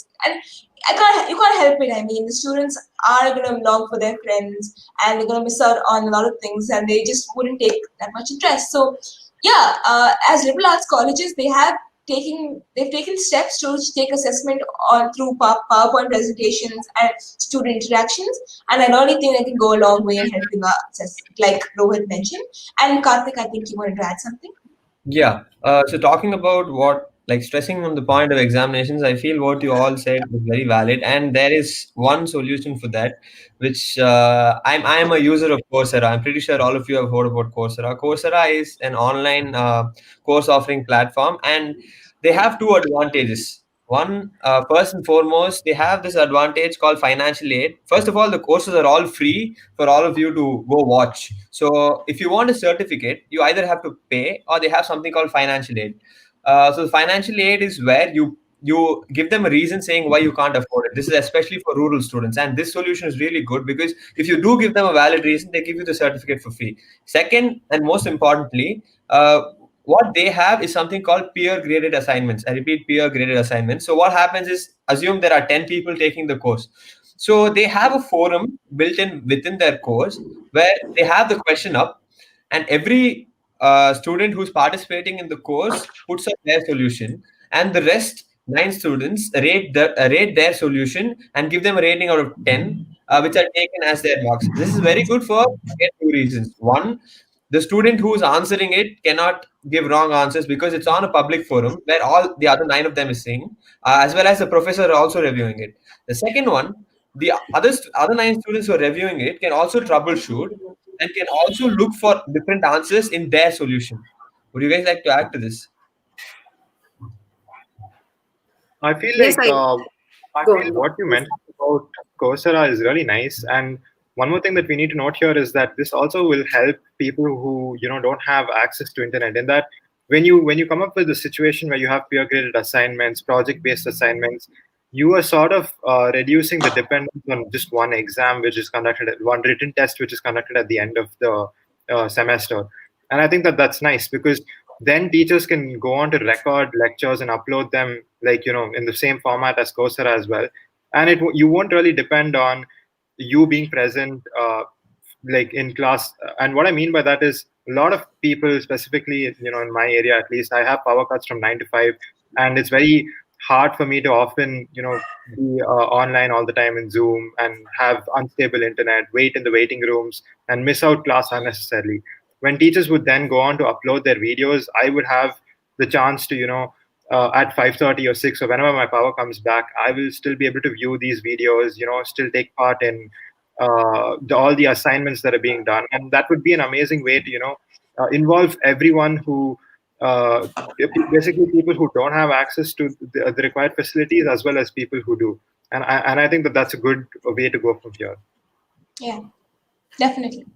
you can't help it. I mean, the students are gonna long for their friends, and they're gonna miss out on a lot of things, and they just wouldn't take that much interest. So, yeah, as liberal arts colleges, they've taken steps to take assessment on through PowerPoint presentations and student interactions, and I really think they can go a long way in helping us, like Rohit mentioned. And Karthik, I think you wanted to add something. Yeah. So talking about what, like stressing on the point of examinations, I feel what you all said was very valid, and there is one solution for that, which I'm a user of Coursera. I'm pretty sure all of you have heard about Coursera. Coursera is an online course offering platform, and they have two advantages. One, first and foremost, they have this advantage called financial aid. First of all, the courses are all free for all of you to go watch. So if you want a certificate, you either have to pay, or they have something called financial aid. So the financial aid is where you give them a reason saying why you can't afford it. This is especially for rural students, and this solution is really good because if you do give them a valid reason, they give you the certificate for free. Second, and most importantly, what they have is something called peer graded assignments. I repeat, peer graded assignments. So what happens is, assume there are 10 people taking the course. So they have a forum built in within their course where they have the question up, and every a student who's participating in the course puts up their solution, and the rest 9 students rate their solution and give them a rating out of 10, which are taken as their marks. This is very good for again, 2 reasons. One, the student who's answering it cannot give wrong answers because it's on a public forum where all the other 9 of them is seeing, as well as the professor are also reviewing it. The second one, the other 9 students who are reviewing it can also troubleshoot and can also look for different answers in their solution. Would you guys like to add to this? I feel Yes, like go on. what you mentioned about Coursera is really nice. And one more thing that we need to note here is that this also will help people who don't have access to internet. In that, when you come up with a situation where you have peer graded assignments, project based assignments, you are sort of reducing the dependence on just one exam, which is conducted at one written test, which is conducted at the end of the semester. And I think that that's nice because then teachers can go on to record lectures and upload them like in the same format as Coursera as well, and you won't really depend on you being present like in class. And what I mean by that is a lot of people, specifically in my area at least, I have power cuts from 9 to 5, and it's very hard for me to often be online all the time in Zoom and have unstable internet, wait in the waiting rooms and miss out class unnecessarily. When teachers would then go on to upload their videos, I would have the chance to at 5:30 or 6 or whenever my power comes back, I will still be able to view these videos, still take part in all the assignments that are being done. And that would be an amazing way to involve everyone who basically people who don't have access to the required facilities as well as people who do. And I think that that's a good way to go from here. Yeah, definitely.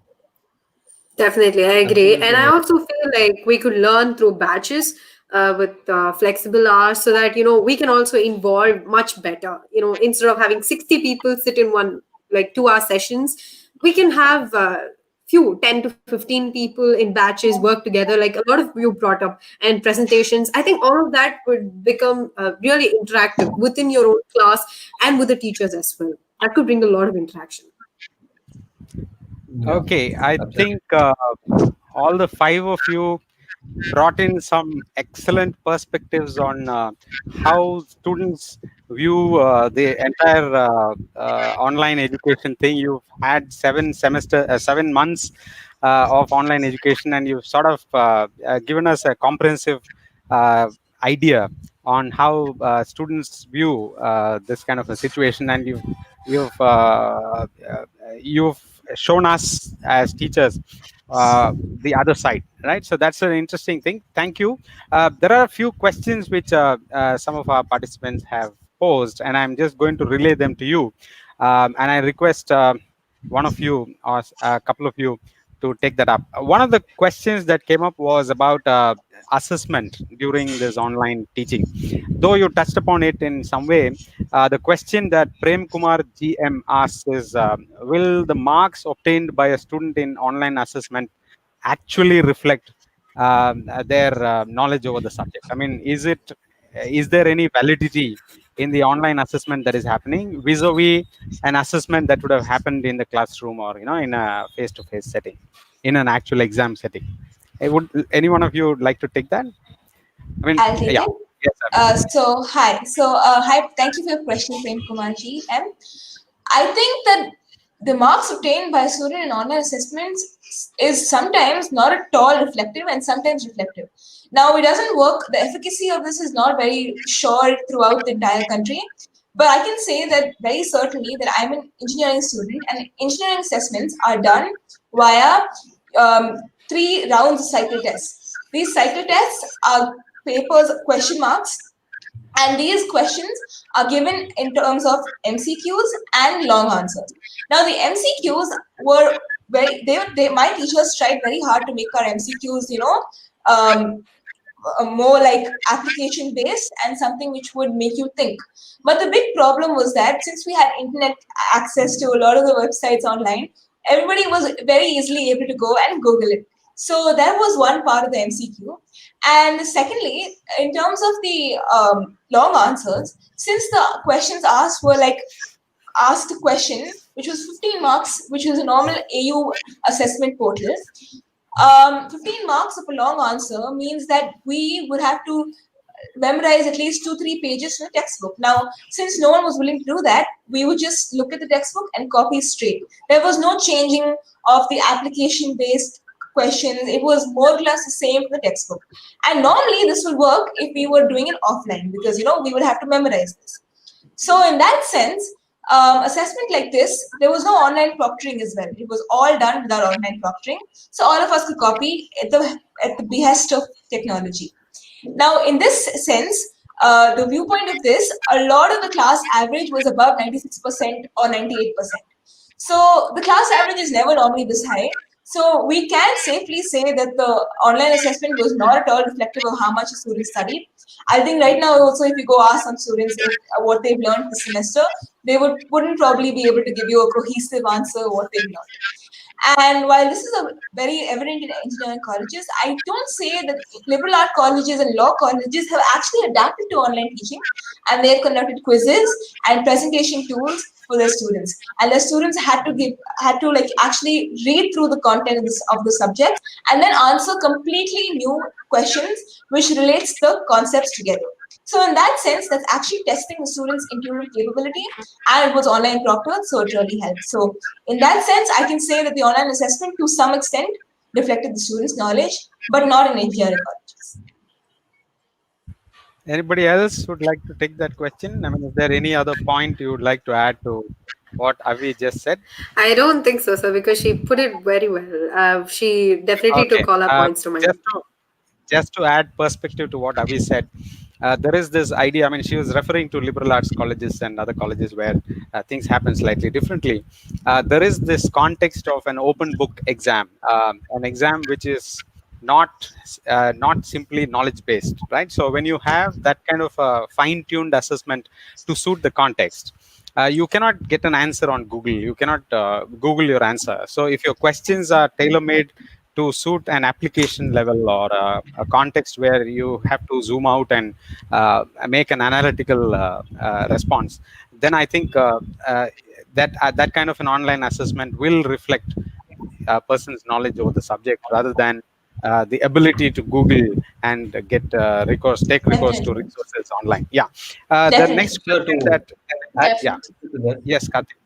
Definitely, I agree. And I also feel like we could learn through batches with flexible hours so that, we can also involve much better. Instead of having 60 people sit in one, like 2-hour sessions, we can have few 10 to 15 people in batches work together, like a lot of you brought up, and presentations. I think all of that would become really interactive within your own class and with the teachers as well. That could bring a lot of interaction. Yeah, Okay, I absolutely. think all the 5 of you brought in some excellent perspectives on how students view the entire online education thing. You've had 7 months of online education, and you've sort of given us a comprehensive uh, idea on how students view this kind of a situation, and you've you've shown us as teachers the other side, right? So that's an interesting thing. Thank you. There are a few questions which some of our participants have posed, and I'm just going to relay them to you. And I request one of you or a couple of you to take that up. One of the questions that came up was about assessment during this online teaching. Though you touched upon it in some way, the question that Prem Kumar GM asks is, will the marks obtained by a student in online assessment actually reflect their knowledge over the subject? I mean, is there any validity in the online assessment that is happening vis-a-vis an assessment that would have happened in the classroom or in a face-to-face setting, in an actual exam setting? Would any one of you like to take that? I mean, I'll take yeah. it. Yes, Hi. Thank you for your question, Prem Kumarji. And I think that the marks obtained by a student in online assessments is sometimes not at all reflective and sometimes reflective. Now, it doesn't work. The efficacy of this is not very sure throughout the entire country. But I can say that very certainly that I'm an engineering student, and engineering assessments are done via 3 rounds of cycle tests. These cycle tests are papers, question marks, and these questions are given in terms of MCQs and long answers. Now, the MCQs were my teachers tried very hard to make our MCQs, more like application based and something which would make you think. But the big problem was that since we had internet access to a lot of the websites online, everybody was very easily able to go and Google it. So that was one part of the MCQ. And secondly, in terms of the long answers, since the questions asked were like asked a question which was 15 marks, which was a normal AU assessment portal, 15 marks of a long answer means that we would have to memorize at least 2-3 pages from the textbook. Now, since no one was willing to do that, we would just look at the textbook and copy straight. There was no changing of the application-based questions. It was more or less the same for the textbook. And normally this would work if we were doing it offline because, we would have to memorize this. So in that sense, assessment like this, there was no online proctoring as well. It was all done without online proctoring. So all of us could copy at the behest of technology. Now, in this sense, the viewpoint of this, a lot of the class average was above 96% or 98%. So the class average is never normally this high. So we can safely say that the online assessment was not at all reflective of how much a student studied. I think right now also if you go ask some students if what they've learned this semester, they wouldn't probably be able to give you a cohesive answer of what they've learned. And while this is a very evident in engineering colleges, I don't say that liberal art colleges and law colleges have actually adapted to online teaching, and they have conducted quizzes and presentation tools for their students. And their students had to like actually read through the content of the subject and then answer completely new questions which relates the concepts together. So in that sense, that's actually testing the students' intuitive capability, and it was online proctored, so it really helped. So in that sense, I can say that the online assessment to some extent reflected the students' knowledge, but not in engineering colleges. Anybody else would like to take that question? I mean, is there any other point you would like to add to what Avi just said? I don't think so, sir, because she put it very well. She definitely took all our points to mind. Just to add perspective to what Avi said, there is this idea. I mean, she was referring to liberal arts colleges and other colleges where things happen slightly differently. There is this context of an open book exam, an exam which is not simply knowledge based, right? So when you have that kind of fine-tuned assessment to suit the context, you cannot get an answer on Google. You cannot Google your answer. So if your questions are tailor-made to suit an application level or a context where you have to zoom out and make an analytical response, then I think that kind of an online assessment will reflect a person's knowledge over the subject rather than the ability to Google and take recourse to resources online. Yeah. The next question yes, Kartik.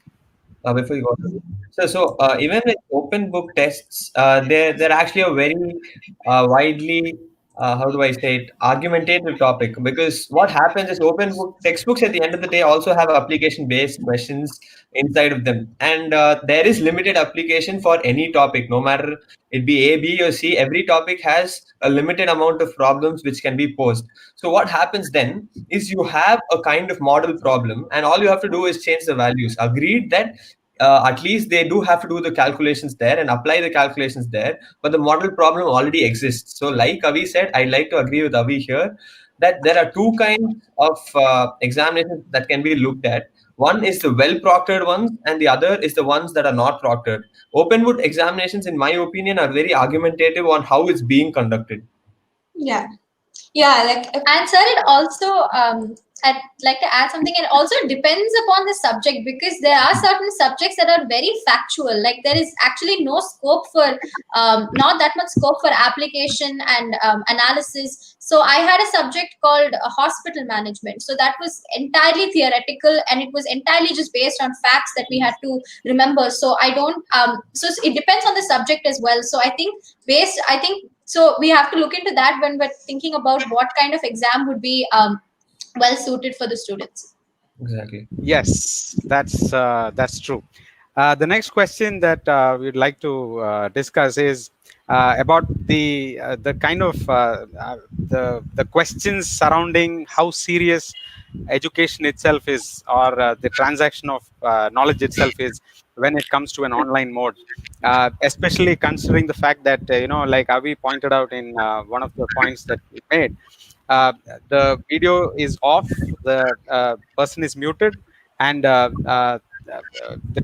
Before you go, even with open book tests, they're actually a very widely how do I say it, argumentative topic, because what happens is open book textbooks at the end of the day also have application based questions inside of them, and there is limited application for any topic, no matter it be A, B or C. Every topic has a limited amount of problems which can be posed. So what happens then is you have a kind of model problem, and all you have to do is change the values. Agreed that at least they do have to do the calculations there and apply the calculations there, but the model problem already exists. So like Avi said, I like to agree with Avi here that there are two kinds of examinations that can be looked at. One is the well proctored ones, and the other is the ones that are not proctored. Open book examinations, in my opinion, are very argumentative on how it's being conducted. Yeah, and sir, it also I'd like to add something. It also depends upon the subject, because there are certain subjects that are very factual. Like there is actually no scope for not that much scope for application and analysis. So I had a subject called hospital management. So that was entirely theoretical, and it was entirely just based on facts that we had to remember. So I don't. So it depends on the subject as well. So I think so we have to look into that when we're thinking about what kind of exam would be well suited for the students. Exactly. Yes, that's true. The next question that we'd like to discuss is about the kind of the questions surrounding how serious education itself is, or the transaction of knowledge itself is when it comes to an online mode, especially considering the fact that like Avi pointed out in one of the points that we made, the video is off, the person is muted, and the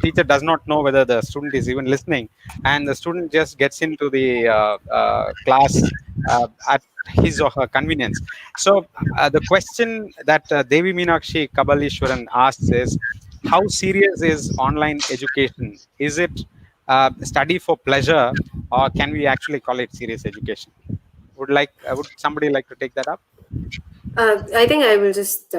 teacher does not know whether the student is even listening, and the student just gets into the class at his or her convenience. So the question that Devi Meenakshi Kabalishwaran asks is, how serious is online education? Is it study for pleasure, or can we actually call it serious education? Would somebody like to take that up? I think I will just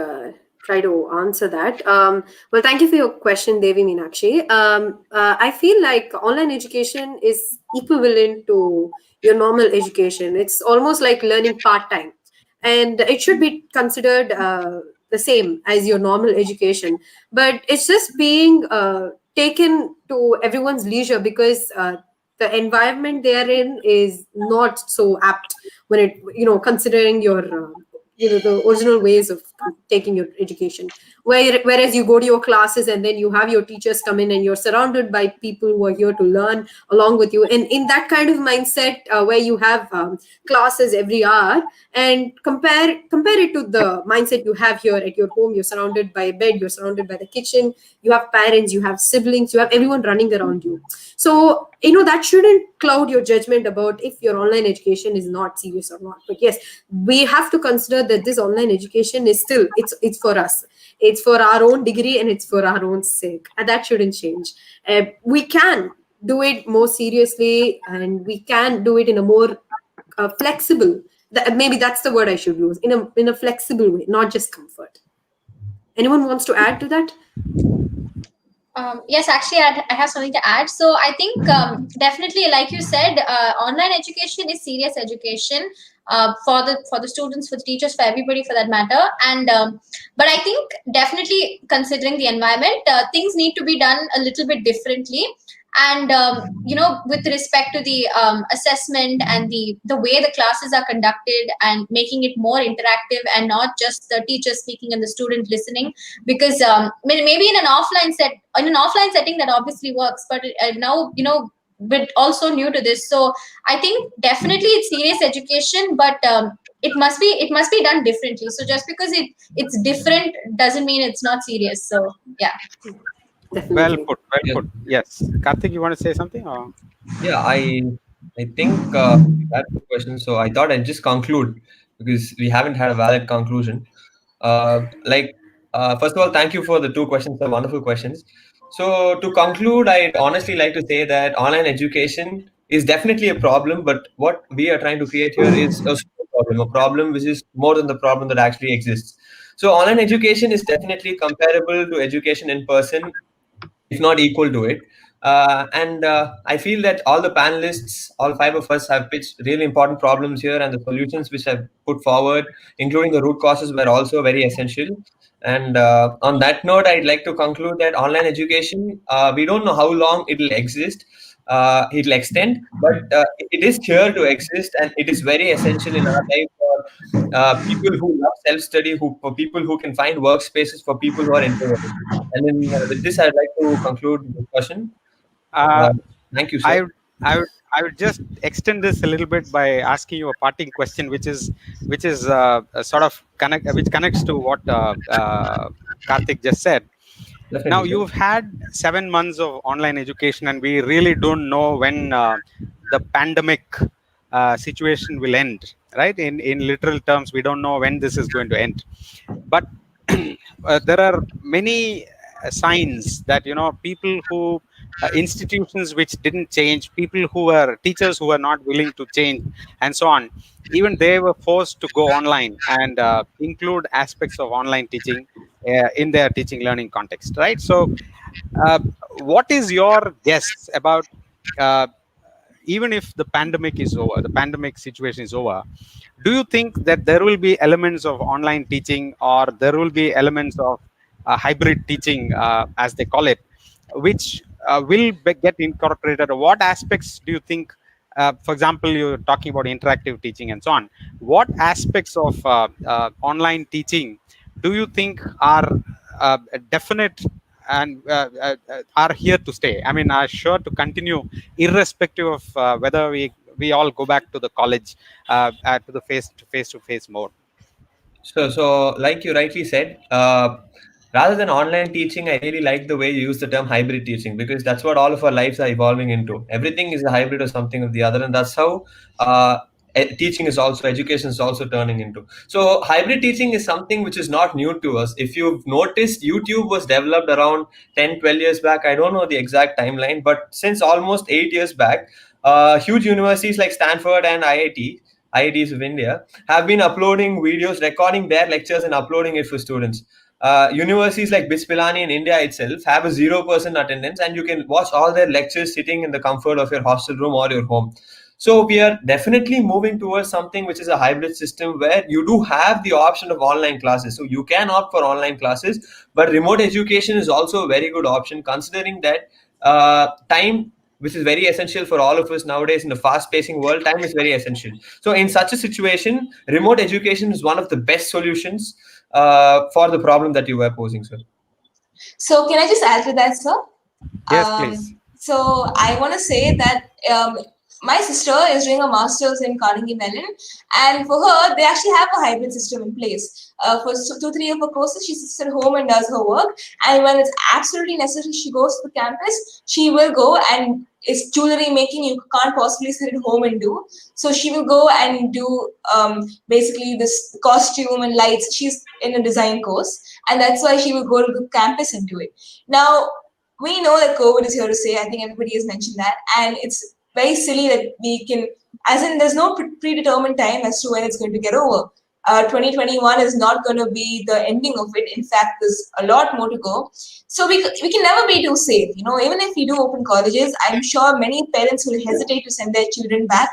try to answer that. Well, thank you for your question, Devi Meenakshi. I feel like online education is equivalent to your normal education. It's almost like learning part time, and it should be considered the same as your normal education. But it's just being taken to everyone's leisure because the environment they are in is not so apt when it considering your the original ways of taking your education, whereas you go to your classes and then you have your teachers come in and you're surrounded by people who are here to learn along with you, and in that kind of mindset where you have classes every hour, and compare it to the mindset you have here at your home. You're surrounded by a bed, you're surrounded by the kitchen, you have parents, you have siblings, you have everyone running around you. So that shouldn't cloud your judgment about if your online education is not serious or not. But yes, we have to consider that this online education is still, it's for us, it's for our own degree, and it's for our own sake, and that shouldn't change. We can do it more seriously, and we can do it in a more flexible, maybe that's the word I should use, in a flexible way, not just comfort. Anyone wants to add to that? Yes, actually, I have something to add. So I think definitely, like you said, online education is serious education for the students, for the teachers, for everybody, for that matter. And but I think definitely considering the environment, things need to be done a little bit differently. And with respect to the assessment and the way the classes are conducted, and making it more interactive and not just the teacher speaking and the student listening, because maybe in an offline setting that obviously works, but now but also new to this. So I think definitely it's serious education, but it must be done differently. So just because it's different doesn't mean it's not serious. So yeah. Definitely. Well put. Well put. Yes, Karthik, you want to say something? Or? Yeah, I think that's the question. So I thought I'd just conclude because we haven't had a valid conclusion. First of all, thank you for the two questions. They're wonderful questions. So to conclude, I'd honestly like to say that online education is definitely a problem, but what we are trying to create here is a problem which is more than the problem that actually exists. So online education is definitely comparable to education in person, if not equal to it. And I feel that all the panelists, all five of us, have pitched really important problems here, and the solutions which I've put forward, including the root causes, were also very essential. And on that note, I'd like to conclude that online education, we don't know how long it'll exist, it'll extend, but it is here to exist, and it is very essential in our life for people who love self-study, for people who can find workspaces, for people who are introverted. And then with this, I'd like to conclude the discussion. Uh, Thank you, sir. I would just extend this a little bit by asking you a parting question, which is sort of which connects to what Karthik just said. Definitely, Now sir. you've had 7 months of online education, and we really don't know when the pandemic situation will end. Right? In literal terms, we don't know when this is going to end. But there are many signs that people who institutions which didn't change, people who were teachers who were not willing to change, and so on, even they were forced to go online and include aspects of online teaching in their teaching learning context, right? So uh, what is your guess about uh, even if the pandemic is over, the pandemic situation is over, do you think that there will be elements of online teaching, or there will be elements of hybrid teaching, as they call it, which will get incorporated? What aspects do you think, for example, you're talking about interactive teaching and so on, what aspects of online teaching do you think are definite and are here to stay? I mean, are sure to continue irrespective of whether we all go back to the college, to the face-to-face mode. So like you rightly said, rather than online teaching, I really like the way you use the term hybrid teaching, because that's what all of our lives are evolving into. Everything is a hybrid or something of the other, and that's how teaching is also, education is also turning into. So hybrid teaching is something which is not new to us. If you've noticed, YouTube was developed around 10, 12 years back. I don't know the exact timeline, but since almost 8 years back, huge universities like Stanford and IITs of India have been uploading videos, recording their lectures and uploading it for students. Universities like BITS Pilani in India itself have a 0% attendance, and you can watch all their lectures sitting in the comfort of your hostel room or your home. So we are definitely moving towards something which is a hybrid system where you do have the option of online classes. So you can opt for online classes, but remote education is also a very good option, considering that time, which is very essential for all of us nowadays in a fast-pacing world, time is very essential. So in such a situation, remote education is one of the best solutions for the problem that you were posing, sir. So can I just add to that, sir? Yes, please. So I want to say that my sister is doing a master's in Carnegie Mellon, and for her, they actually have a hybrid system in place. For 2-3 of her courses, she sits at home and does her work, and when it's absolutely necessary, she goes to the campus. She will go, and it's jewelry making you can't possibly sit at home and do. So she will go and do basically this costume and lights. She's in a design course, and that's why she will go to the campus and do it. Now, we know that COVID is here to stay. I think everybody has mentioned that, and it's very silly that we can, as in there's no predetermined time as to when it's going to get over. 2021 is not going to be the ending of it. In fact, there's a lot more to go. So we can never be too safe. You know, even if we do open colleges, I'm sure many parents will hesitate to send their children back.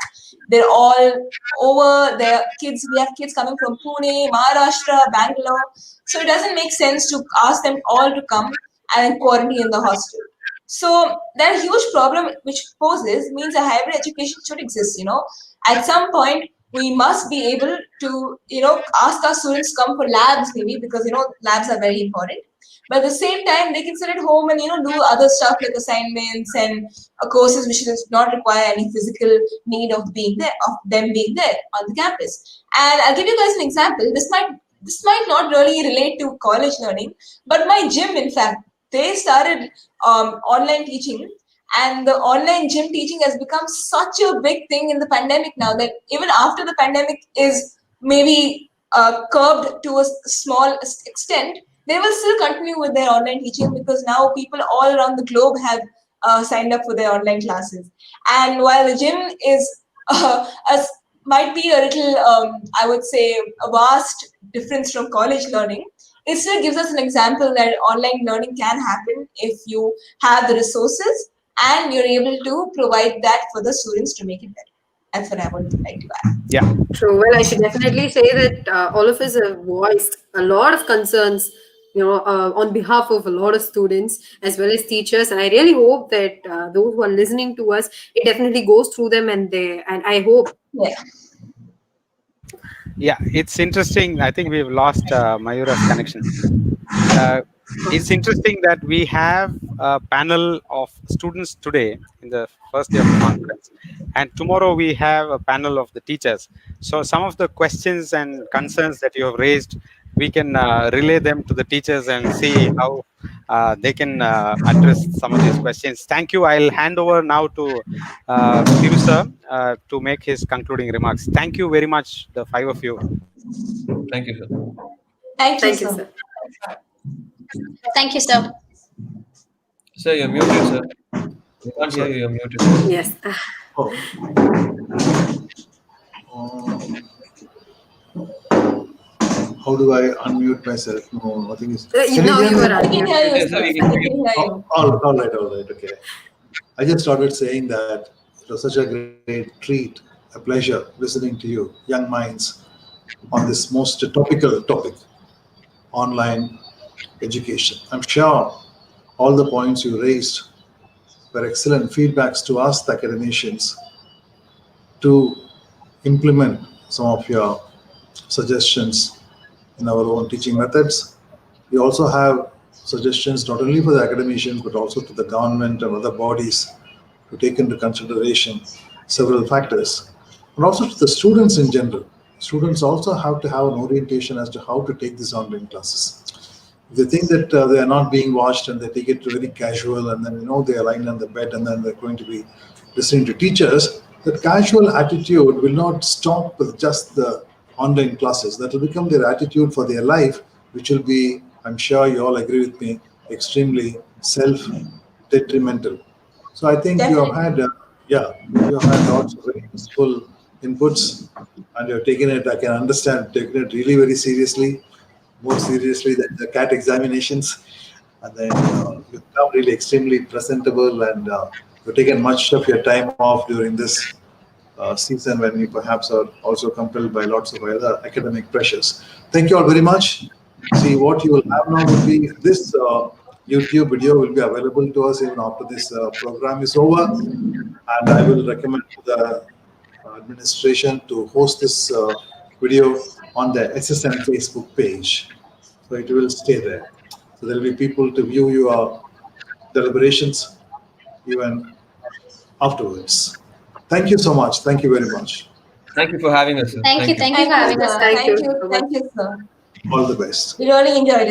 They're all over their kids. We have kids coming from Pune, Maharashtra, Bangalore. So it doesn't make sense to ask them all to come and quarantine in the hostel. So that huge problem which poses means a hybrid education should exist. You know, at some point we must be able to, you know, ask our students to come for labs maybe, because, you know, labs are very important. But at the same time, they can sit at home and, you know, do other stuff like assignments and courses which does not require any physical need of being there, of them being there on the campus. And I'll give you guys an example. This might not really relate to college learning, but my gym, in fact, they started online teaching, and the online gym teaching has become such a big thing in the pandemic now that even after the pandemic is maybe curbed to a small extent, they will still continue with their online teaching, because now people all around the globe have signed up for their online classes. And while the gym is might be a little, I would say, a vast difference from college learning, it still gives us an example that online learning can happen if you have the resources and you're able to provide that for the students to make it better. That's what I would like to add. Yeah. True. Well, I should definitely say that all of us have voiced a lot of concerns, you know, on behalf of a lot of students as well as teachers, and I really hope that those who are listening to us, it definitely goes through them, and I hope. Yeah, it's interesting. I think we've lost Mayura's connection. It's interesting that we have a panel of students today in the first day of the conference, and tomorrow we have a panel of the teachers. So some of the questions and concerns that you have raised, we can relay them to the teachers and see how they can address some of these questions. Thank you. I'll hand over now to Thiru to make his concluding remarks. Thank you very much, the 5 of you. Thank you, sir. Thank you, Thank you, sir. Thank you, sir. Sir, you're muted, sir. We can't hear you. You're muted. Yes. How do I unmute myself? No, nothing is. Now you are I can hear you, Yes, sir. we I can can hear hear you. you. All right, okay. I just started saying that it was such a great treat, a pleasure listening to you, young minds, on this most topical topic, online education. I'm sure all the points you raised were excellent feedbacks to us, the academicians, to implement some of your suggestions in our own teaching methods. We also have suggestions not only for the academicians but also to the government and other bodies to take into consideration several factors, and also to the students in general. Students also have to have an orientation as to how to take these online classes. If they think that they are not being watched and they take it very casual, and then they are lying on the bed and then they're going to be listening to teachers, That casual attitude will not stop with just the online classes. That will become their attitude for their life, which will be, I'm sure you all agree with me, extremely self-detrimental. So I think you have Definitely. had, you have had lots of very useful inputs, and you're taking it. I can understand taking it really very seriously, more seriously than the CAT examinations. And then you become really extremely presentable, and you've taken much of your time off during this season when you perhaps are also compelled by lots of other academic pressures. Thank you all very much. See, what you will have now will be this YouTube video will be available to us even after this program is over, and I will recommend to the administration to host this video on the SSN Facebook page. So it will stay there. So there will be people to view your deliberations even afterwards. Thank you so much. Thank you very much. Thank you for having us, sir. Thank you for Thank you, having us. sir. Thank Thank you you. so much. Thank you, sir. All the best. We really enjoyed it.